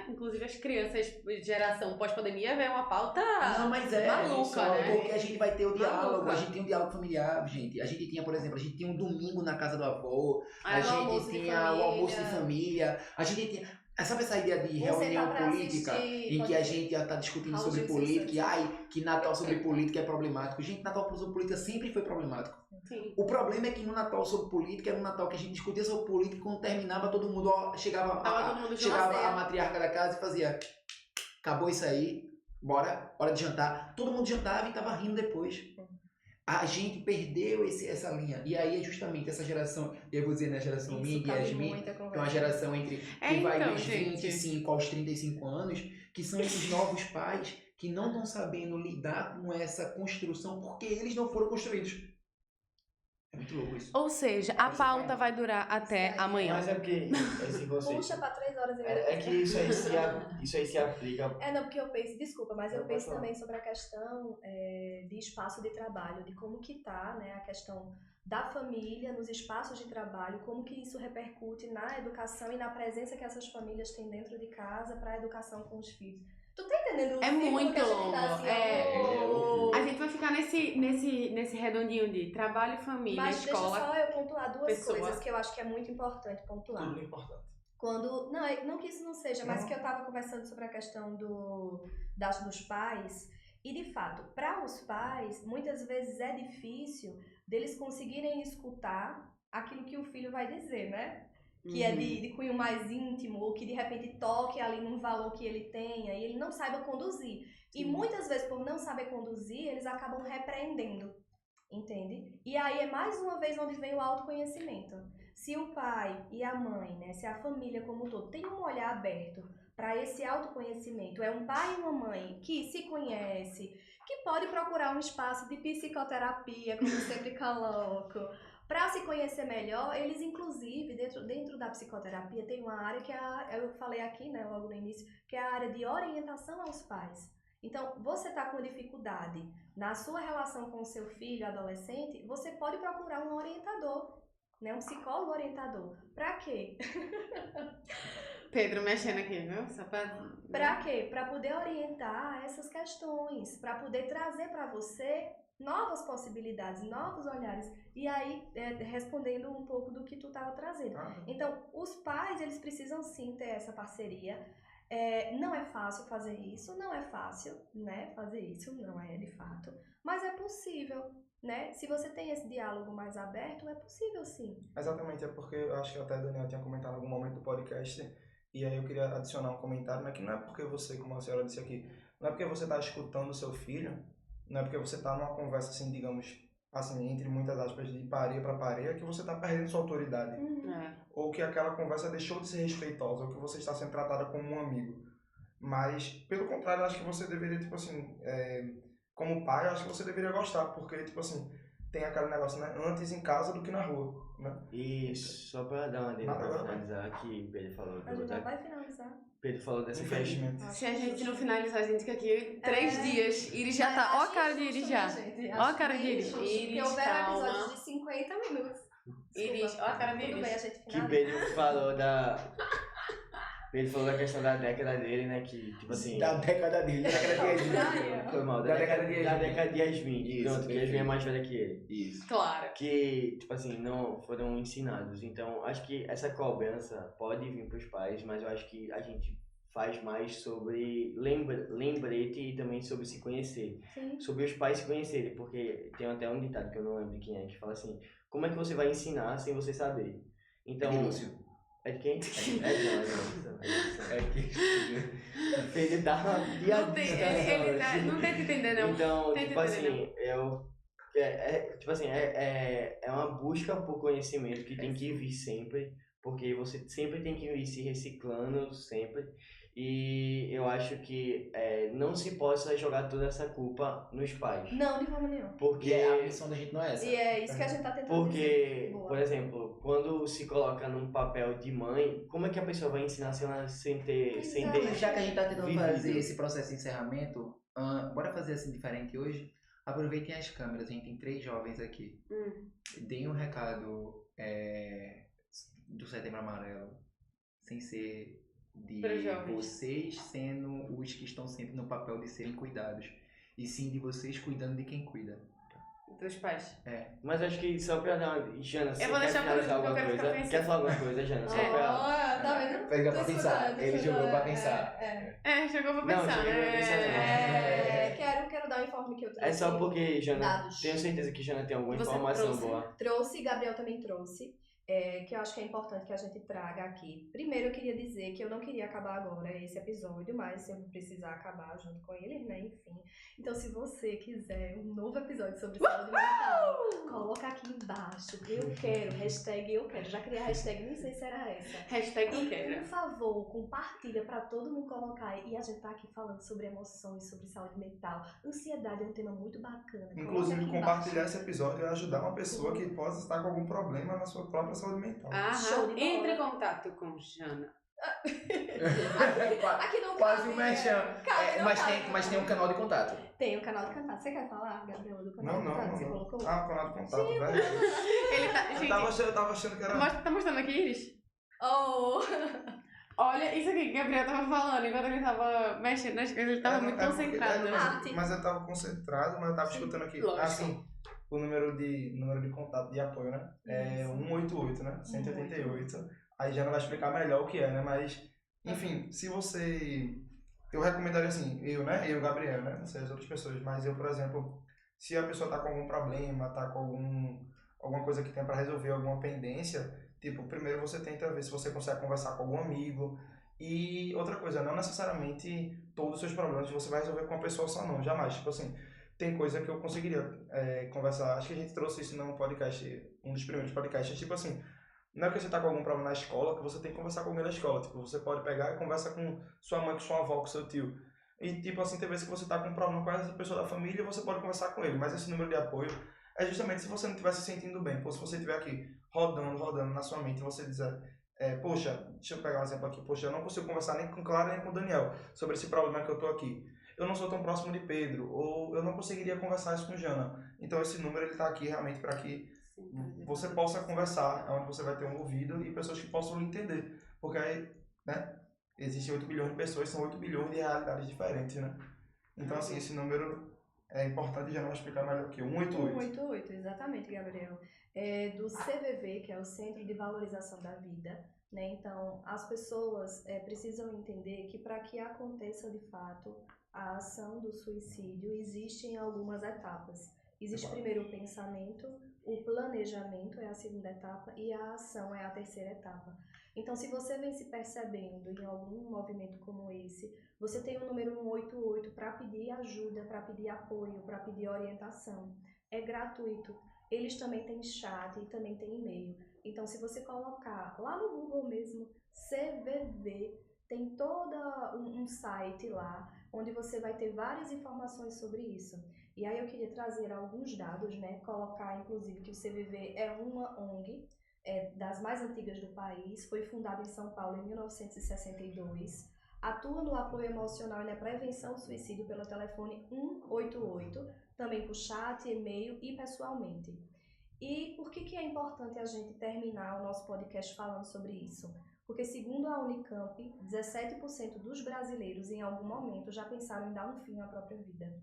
inclusive as crianças de geração pós-pandemia é uma pauta Não, mas maluca, só né? porque a gente vai ter o diálogo, Maluca. a gente tem um diálogo familiar, gente. A gente tinha, por exemplo, a gente tinha um domingo na casa do avô, a o almoço gente de tinha o almoço de família. família, a gente tinha... Sabe essa ideia de Vamos sentar reunião pra política assistir, em pode que a ser. gente já tá discutindo Raul sobre Gil política e Seixas. que Natal sobre política é problemático? Gente, Natal sobre política sempre foi problemático. Sim. O problema é que no Natal sobre política era um Natal que a gente discutia sobre política e quando terminava todo mundo, ó, chegava Tava todo mundo de chegava lazer. a matriarca da casa e fazia, acabou isso aí, bora, hora de jantar. Todo mundo jantava e tava rindo depois. A gente perdeu essa linha. E aí é justamente essa geração, eu vou dizer, né, a geração minha e Yasmin, que é uma geração entre que vai então, dos gente. 25 aos 35 anos, que são esses novos pais que não estão sabendo lidar com essa construção porque eles não foram construídos. É muito louco isso. Ou seja, a pauta vai durar até Isso aí. amanhã. Mas é porque esse conceito. Puxa pra 3 horas e meia. É que isso aí se aplica. Não, porque eu penso, desculpa, mas eu Não, penso pode falar. também sobre a questão de espaço de trabalho, de como que tá, né, a questão da família nos espaços de trabalho, como que isso repercute na educação e na presença que essas famílias têm dentro de casa para a educação com os filhos. Tu tá entendendo? o É círculo muito que a gente longo. tá assim, A gente vai ficar nesse redondinho de trabalho, família, Mas escola. deixa só eu pontuar duas pessoa. coisas que eu acho que é muito importante pontuar. Tudo importante. Quando, não que isso não seja, mas que eu estava conversando sobre a questão dos pais, e de fato, para os pais, muitas vezes é difícil deles conseguirem escutar aquilo que o filho vai dizer, né? Que é de cunho mais íntimo, ou que de repente toque ali num valor que ele tenha e ele não saiba conduzir. E muitas vezes, por não saber conduzir, eles acabam repreendendo, entende? E aí é mais uma vez onde vem o autoconhecimento. Se o pai e a mãe, né, se a família como um todo tem um olhar aberto para esse autoconhecimento, é um pai e uma mãe que se conhece, que pode procurar um espaço de psicoterapia, como eu sempre coloco, para se conhecer melhor, eles inclusive, dentro da psicoterapia, tem uma área que eu falei aqui, né, logo no início, que é a área de orientação aos pais. Então, você está com dificuldade na sua relação com o seu filho, adolescente, você pode procurar um orientador, né, um psicólogo orientador. Pra quê? Pedro mexendo aqui, viu? Só Pra quê? Pra poder orientar essas questões, pra poder trazer pra você novas possibilidades, novos olhares. E aí, respondendo um pouco do que tu estava trazendo. Então, os pais, eles precisam sim ter essa parceria. Não é fácil fazer isso, não é fácil, né? Fazer isso não é de fato, mas é possível, né? Se você tem esse diálogo mais aberto, é possível sim. Exatamente, é porque eu acho que até a Daniela tinha comentado em algum momento do podcast, e aí eu queria adicionar um comentário, né? Que não é porque você, como a senhora disse aqui, não é porque você está escutando o seu filho, não é porque você está numa conversa assim, digamos, assim, entre muitas aspas, de pareia para pareia, que você está perdendo sua autoridade. Ou que aquela conversa deixou de ser respeitosa, ou que você está sendo tratada como um amigo. Mas, pelo contrário, eu acho que você deveria, tipo assim, como pai, eu acho que você deveria gostar, porque, tipo assim, tem aquele negócio, né? Antes em casa do que na rua, né? E só para dar uma dica para finalizar, que Pedro falou. A gente já vai finalizar. Pedro falou dessa Infelizmente. Se a gente não finalizar, a gente fica aqui 3 dias. Iris já tá. Ó a cara de Iris já. Ó a cara de Iris. Porque Iris, houveram episódios calma. de 50 minutos. Iris, ó a cara de Tudo bem, a Iris. gente que finaliza. Pedro falou Pedro falou da questão da década dele, né? Que, tipo assim. Da década dele, da década de Praia. Foi mal, Da década de da Yasmin. década de Yasmin. Isso, Pronto, que Yasmin é perfeito. mais velha que ele. Isso. Claro. Que, tipo assim, não foram ensinados. Então, acho que essa cobrança pode vir pros pais, mas eu acho que a gente faz mais sobre lembrete e também sobre se conhecer. Sim. Sobre os pais se conhecerem, porque tem até um ditado que eu não lembro de quem é, que fala assim: como é que você vai ensinar sem você saber? Então. É de Lúcio. É de quem? É que... Ele dá uma Não tem, piadinha. ele não tenta entender, não. Então, Tenta tipo entender, assim, tipo assim, é uma busca por conhecimento que tem que vir sempre, porque você sempre tem que ir se reciclando, sempre. E eu acho que não se possa jogar toda essa culpa nos pais. Não, de forma nenhuma. Porque, a missão da gente não é essa. E é isso que a gente tá tentando porque dizer. Boa. por exemplo, quando se coloca num papel de mãe, como é que a pessoa vai ensinar se ela sem ter Já que a gente tá tentando vivido? fazer esse processo de encerramento, bora fazer assim diferente hoje? Aproveitem as câmeras, a gente tem 3 jovens aqui. Deem um recado do Setembro Amarelo, sem ser de Pros jovens. vocês sendo os que estão sempre no papel de serem cuidados, e sim de vocês cuidando de quem cuida. dos pais. Mas acho que só pra dar uma... Jana, você Eu vou quer deixar por finalizar último, alguma porque eu quero ficar coisa? pensando. Quer falar alguma coisa, Jana? Só pra... Tá vendo? Pega Tô pra pensar. escutando, Ele escutando. jogou pra pensar. Chegou pra Não, pensar, cheguei pra pensar, né? Quero dar um informe que eu trouxe. É só porque, Jana, Dados. tenho certeza que Jana tem alguma Você informação trouxe? boa. Trouxe, Gabriel também trouxe, que eu acho que é importante que a gente traga aqui. Primeiro, eu queria dizer que eu não queria acabar agora esse episódio, mas eu vou precisar acabar junto com eles, né? Enfim. Então, se você quiser um novo episódio sobre saúde mental, coloca aqui embaixo. Eu quero, hashtag eu quero. Já criei a hashtag, nem sei se era essa. Hashtag eu E, quero. por favor, compartilha pra todo mundo colocar. E a gente tá aqui falando sobre emoções, sobre saúde mental. Ansiedade é um tema muito bacana. Coloca Inclusive, aqui compartilhar embaixo. esse episódio é ajudar uma pessoa que possa estar com algum problema na sua própria saúde mental. Show de bola. Entre em contato com Jana. Aqui não Quase cabe, um merchan. cabe, não Mas cabe. tem um canal de contato. Tem o canal de contato. Você quer falar, Gabriela, do canal Não, de não, contato não. que você não. colocou? Ah, o canal de contato, velho. Ele tá. Gente, Eu tava achando que era... tá mostrando aqui, Iris? Oh! Olha, isso aqui que o Gabriel tava falando enquanto ele tava mexendo nas coisas, ele tava muito porque- concentrado. mas eu tava concentrado, mas eu tava escutando aqui. lógico. Assim, o número de contato de apoio, né? É Isso. 188, né? 188. Aí já não vai explicar melhor o que é, né? Mas, enfim, se você... Eu recomendaria assim, eu, o Gabriel, né? Não sei as outras pessoas, mas eu, por exemplo, se a pessoa tá com algum problema, tá com alguma coisa que tem pra resolver, alguma pendência, tipo, primeiro você tenta ver se você consegue conversar com algum amigo. E outra coisa, não necessariamente todos os seus problemas você vai resolver com uma pessoa só, não, jamais. Tipo assim, tem coisa que eu conseguiria conversar. Acho que a gente trouxe isso num podcast, um dos primeiros podcasts. Tipo assim, não é que você tá com algum problema na escola que você tem que conversar com alguém na escola. Tipo, você pode pegar e conversar com sua mãe, com sua avó, com seu tio. E tipo assim, tem vezes que você tá com um problema com essa pessoa da família, você pode conversar com ele. Mas esse número de apoio é justamente se você não estiver se sentindo bem. Pô, se você estiver aqui rodando na sua mente e você dizer, poxa, deixa eu pegar um exemplo aqui, poxa, eu não consigo conversar nem com Clara nem com o Daniel sobre esse problema que eu tô aqui. Eu não sou tão próximo de Pedro, ou eu não conseguiria conversar isso com Jana. Então esse número ele tá aqui realmente para que você possa conversar, onde você vai ter um ouvido e pessoas que possam lhe entender. Porque aí, né, existem 8 bilhões de pessoas, são 8 bilhões de realidades diferentes, né? Então assim, esse número é importante, já não vai explicar melhor que 188. 188, exatamente, Gabriel. Do CVV, que é o Centro de Valorização da Vida, né? Então, as pessoas precisam entender que para que aconteça de fato a ação do suicídio, existem algumas etapas. Existe primeiro o pensamento, o planejamento é a segunda etapa e a ação é a terceira etapa. Então, se você vem se percebendo em algum movimento como esse, você tem o número 188 para pedir ajuda, para pedir apoio, para pedir orientação. É gratuito. Eles também têm chat e também têm e-mail. Então, se você colocar lá no Google mesmo, CVV, tem todo um site lá, onde você vai ter várias informações sobre isso. E aí eu queria trazer alguns dados, né? Colocar, inclusive, que o CVV é uma ONG, das mais antigas do país, foi fundado em São Paulo em 1962, atua no apoio emocional e na prevenção do suicídio pelo telefone 188, também por chat, e-mail e pessoalmente. E por que é importante a gente terminar o nosso podcast falando sobre isso? Porque, segundo a Unicamp, 17% dos brasileiros em algum momento já pensaram em dar um fim à própria vida.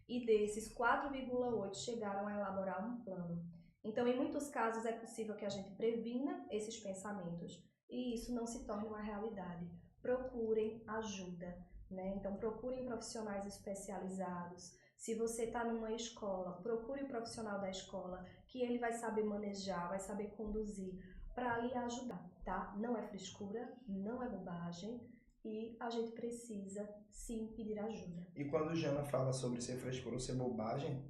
E desses, 4,8% chegaram a elaborar um plano. Então, em muitos casos, é possível que a gente previna esses pensamentos e isso não se torne uma realidade. Procurem ajuda, né? Então, procurem profissionais especializados. Se você está numa escola, procure o profissional da escola, que ele vai saber manejar, vai saber conduzir para lhe ajudar, tá? Não é frescura, não é bobagem e a gente precisa sim pedir ajuda. E quando Jana fala sobre ser frescura ou ser bobagem,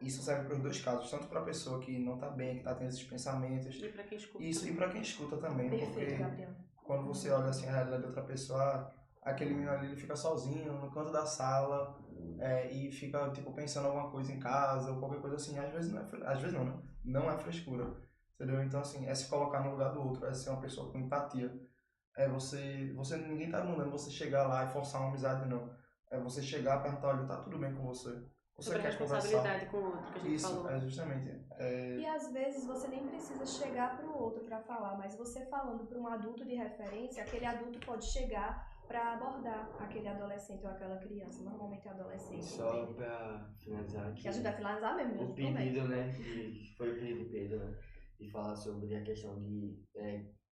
isso serve para os dois casos, tanto para a pessoa que não está bem, que está tendo esses pensamentos, E pra quem escuta. isso, e para quem escuta também, Perfeito, porque Gabriel. quando você olha assim a realidade de outra pessoa, aquele menino ali ele fica sozinho no canto da sala e fica tipo pensando alguma coisa em casa ou qualquer coisa assim, às vezes não, né? Não é frescura, entendeu? Então assim, é se colocar no lugar do outro, é ser uma pessoa com empatia. Ninguém tá mandando você chegar lá e forçar uma amizade, não. É você chegar e perguntar, olha, tá tudo bem com você? Você Sobre a quer conversar? responsabilidade com o outro que a gente Isso, falou. justamente. E às vezes você nem precisa chegar para o outro para falar, mas você falando para um adulto de referência, aquele adulto pode chegar para abordar aquele adolescente ou aquela criança, normalmente adolescente. Só pra finalizar aqui. Que ajuda a finalizar mesmo, já O pedido, né? Que foi o pedido de Pedro, né? De falar sobre a questão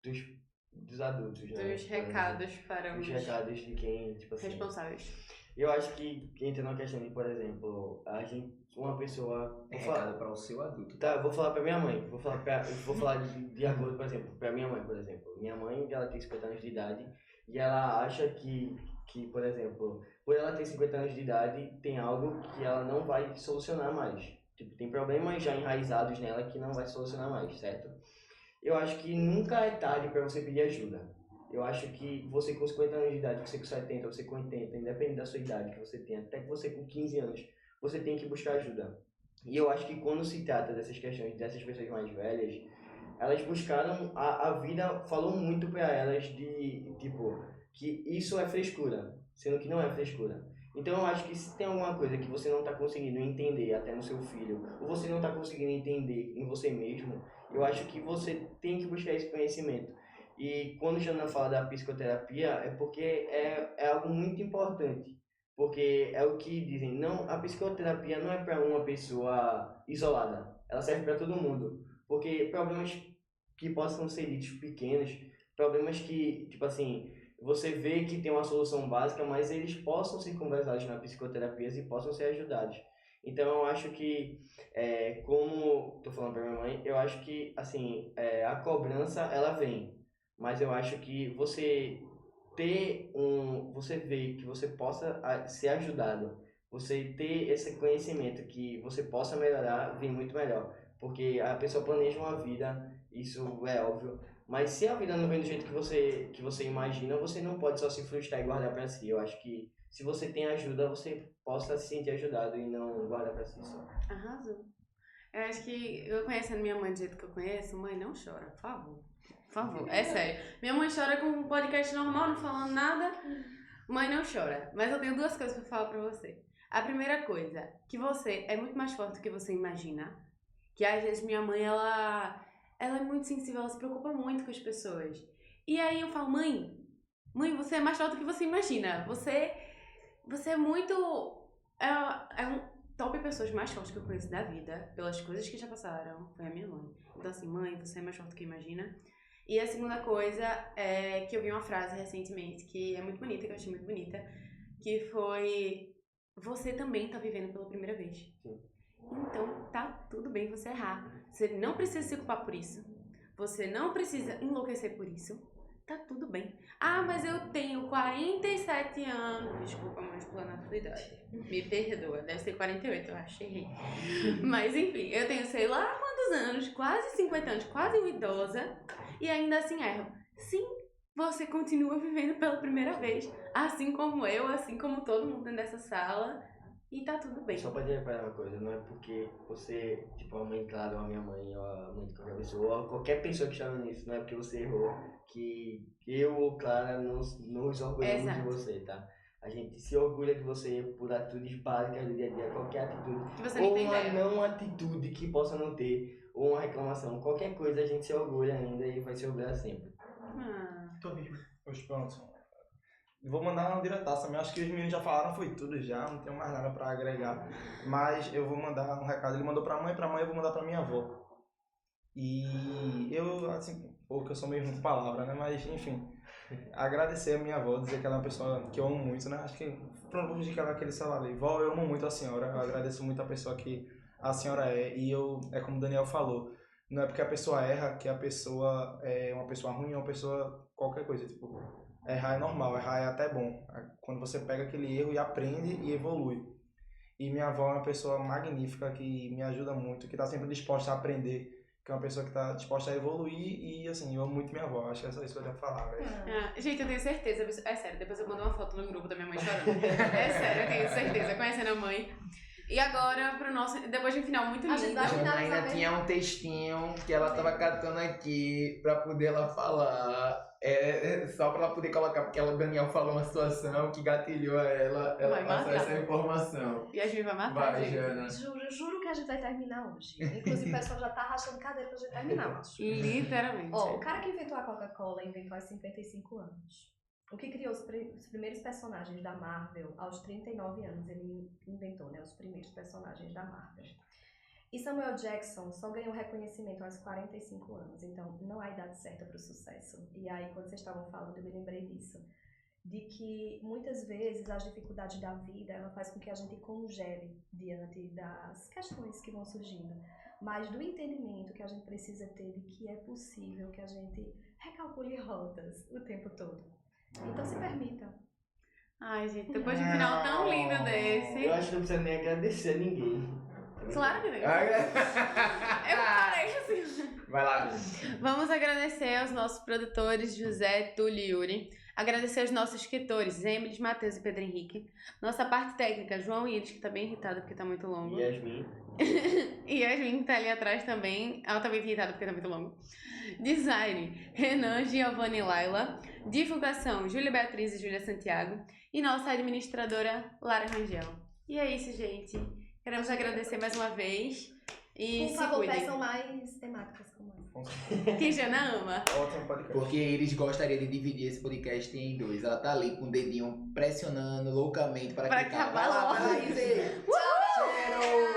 dos adultos, né? Dos recados para Os os recados de quem, tipo assim. responsáveis. Eu acho que entra na questão de, por exemplo, uma pessoa. É recado para o seu adulto. Tá, eu vou falar pra minha mãe. Vou falar de acordo, por exemplo, pra minha mãe, por exemplo. Minha mãe, ela tem 50 anos de idade e ela acha que, por exemplo, por ela ter 50 anos de idade, tem algo que ela não vai solucionar mais. Tipo, tem problemas já enraizados nela que não vai solucionar mais, certo? Eu acho que nunca é tarde pra você pedir ajuda. Eu acho que você com 50 anos de idade, você com 70, você com 80, independente da sua idade que você tem, até que você com 15 anos, você tem que buscar ajuda. E eu acho que quando se trata dessas questões, dessas pessoas mais velhas, elas buscaram, a vida falou muito pra elas de, tipo, que isso é frescura, sendo que não é frescura. Então eu acho que se tem alguma coisa que você não tá conseguindo entender até no seu filho, ou você não tá conseguindo entender em você mesmo, eu acho que você tem que buscar esse conhecimento. E quando Jana fala da psicoterapia, é porque é algo muito importante. Porque é o que dizem, não, a psicoterapia não é para uma pessoa isolada, ela serve para todo mundo. Porque problemas que possam ser ditos pequenos, problemas que, tipo assim, você vê que tem uma solução básica, mas eles possam ser conversados na psicoterapia e possam ser ajudados. Então eu acho que, como estou falando para minha mãe, eu acho que, assim, a cobrança, ela vem. Mas eu acho que você vê que você possa ser ajudado, você ter esse conhecimento que você possa melhorar, vem muito melhor. Porque a pessoa planeja uma vida, isso é óbvio, mas se a vida não vem do jeito que você imagina, você não pode só se frustrar e guardar para si. Eu acho que se você tem ajuda, você possa se sentir ajudado e não guardar para si só. Arrasou. Eu acho que eu conhecendo minha mãe do jeito que eu conheço, mãe, não chora, por favor. Por favor, é sério. Minha mãe chora com um podcast normal, não falando nada. Mãe não chora. Mas eu tenho duas coisas pra falar pra você. A primeira coisa, que você é muito mais forte do que você imagina. Que às vezes minha mãe, ela é muito sensível, ela se preocupa muito com as pessoas. E aí eu falo, mãe, você é mais forte do que você imagina. Você é muito... É um top pessoas mais fortes que eu conheço da vida, pelas coisas que já passaram, foi a minha mãe. Então assim, mãe, você é mais forte do que imagina. E a segunda coisa é que eu vi uma frase recentemente que é muito bonita, que eu achei muito bonita, que foi: você também tá vivendo pela primeira vez. Sim. Então tá tudo bem você errar. Você não precisa se culpar por isso. Você não precisa enlouquecer por isso. Tá tudo bem. Ah, mas eu tenho 47 anos. Desculpa, mas explanar a sua idade. Me perdoa, deve ser 48, eu acho, errei. Mas enfim, eu tenho sei lá quantos anos, quase 50 anos, quase uma idosa. E ainda assim erro. Sim, você continua vivendo pela primeira vez. Assim como eu, assim como todo mundo dentro dessa sala. E tá tudo bem. Só pra te reparar uma coisa, não é porque você, tipo a mãe, claro, ou a minha mãe, ou a mãe de qualquer pessoa, ou qualquer pessoa que está nisso, não é porque você errou, que eu ou Clara nos orgulhamos de você, tá? A gente se orgulha de você por atitudes básicas do dia a dia, qualquer atitude. Que você nem ou tem uma ideia. não atitude que possa não ter, ou uma reclamação, qualquer coisa a gente se orgulha ainda e vai se orgulhar sempre. Tô vivo. Os prontos. Vou mandar uma diretaça também. Acho que os meninos já falaram, foi tudo já. Não tenho mais nada pra agregar. Mas eu vou mandar um recado. Ele mandou pra mãe eu vou mandar pra minha avó. E eu, assim, que eu sou meio ruim com palavra, né? Mas, enfim, agradecer a minha avó, dizer que ela é uma pessoa que eu amo muito, né? Acho que, pronto, vou dizer que ela é aquele celular ali. Vó, eu amo muito a senhora. Eu agradeço muito a pessoa que a senhora é. E é como o Daniel falou. Não é porque a pessoa erra que a pessoa é uma pessoa ruim, é uma pessoa qualquer coisa, tipo, errar é normal, errar é até bom. Quando você pega aquele erro e aprende e evolui. E minha avó é uma pessoa magnífica que me ajuda muito, que está sempre disposta a aprender, que é uma pessoa que está disposta a evoluir e, assim, eu amo muito minha avó. Acho que é só isso que eu tenho que falar, velho. Gente, eu tenho certeza, é sério, depois eu mando uma foto no grupo da minha mãe chorando. É sério, eu tenho certeza, conhecendo a mãe. E agora, pro nosso. Depois de um final muito lindo. A gente vai A finalizar Janaína mesmo. tinha um textinho que ela tava catando aqui pra poder ela falar. Só pra ela poder colocar, porque o Daniel falou uma situação que gatilhou a ela Vai passar matar. essa informação. E a gente vai matar, Vai, gente. Jana. Juro que a gente vai terminar hoje. Inclusive o pessoal já tá rachando cadeira pra gente terminar, eu acho. Literalmente. Ó, o cara que inventou a Coca-Cola inventou há 55 anos. o que criou os primeiros personagens da Marvel aos 39 anos. Ele inventou, né, os primeiros personagens da Marvel. E Samuel Jackson só ganhou reconhecimento aos 45 anos, então não há idade certa para o sucesso. E aí, quando vocês estavam falando, eu me lembrei disso. De que muitas vezes as dificuldades da vida, ela faz com que a gente congele diante das questões que vão surgindo. Mas do entendimento que a gente precisa ter de que é possível que a gente recalcule rotas o tempo todo. Então se permita. Ai, gente, depois de um final tão lindo desse. Eu acho que não precisa nem agradecer a ninguém. Claro que não. Eu parei assim. Vai lá. Vamos agradecer aos nossos produtores José, Túlio e Yuri. Agradecer aos nossos escritores Emilis, Matheus e Pedro Henrique. Nossa parte técnica, João Iris, que tá bem irritado porque tá muito longo. E Yasmin. E Yasmin, que tá ali atrás também. Ela tá bem irritada porque tá muito longo. Design, Renan, Giovanni e Laila. Divulgação, Júlia Beatriz e Júlia Santiago. E nossa administradora, Lara Rangel. E é isso, gente. Queremos agradecer mais uma vez. E Por se favor, cuidem. peçam mais temáticas como essa. Que Jana ama. Ótimo podcast. Porque eles gostariam de dividir esse podcast em dois. Ela tá ali com o dedinho pressionando loucamente para Pra clicar. acabar Vai lá, logo. vai lá, Izzy. Tchau!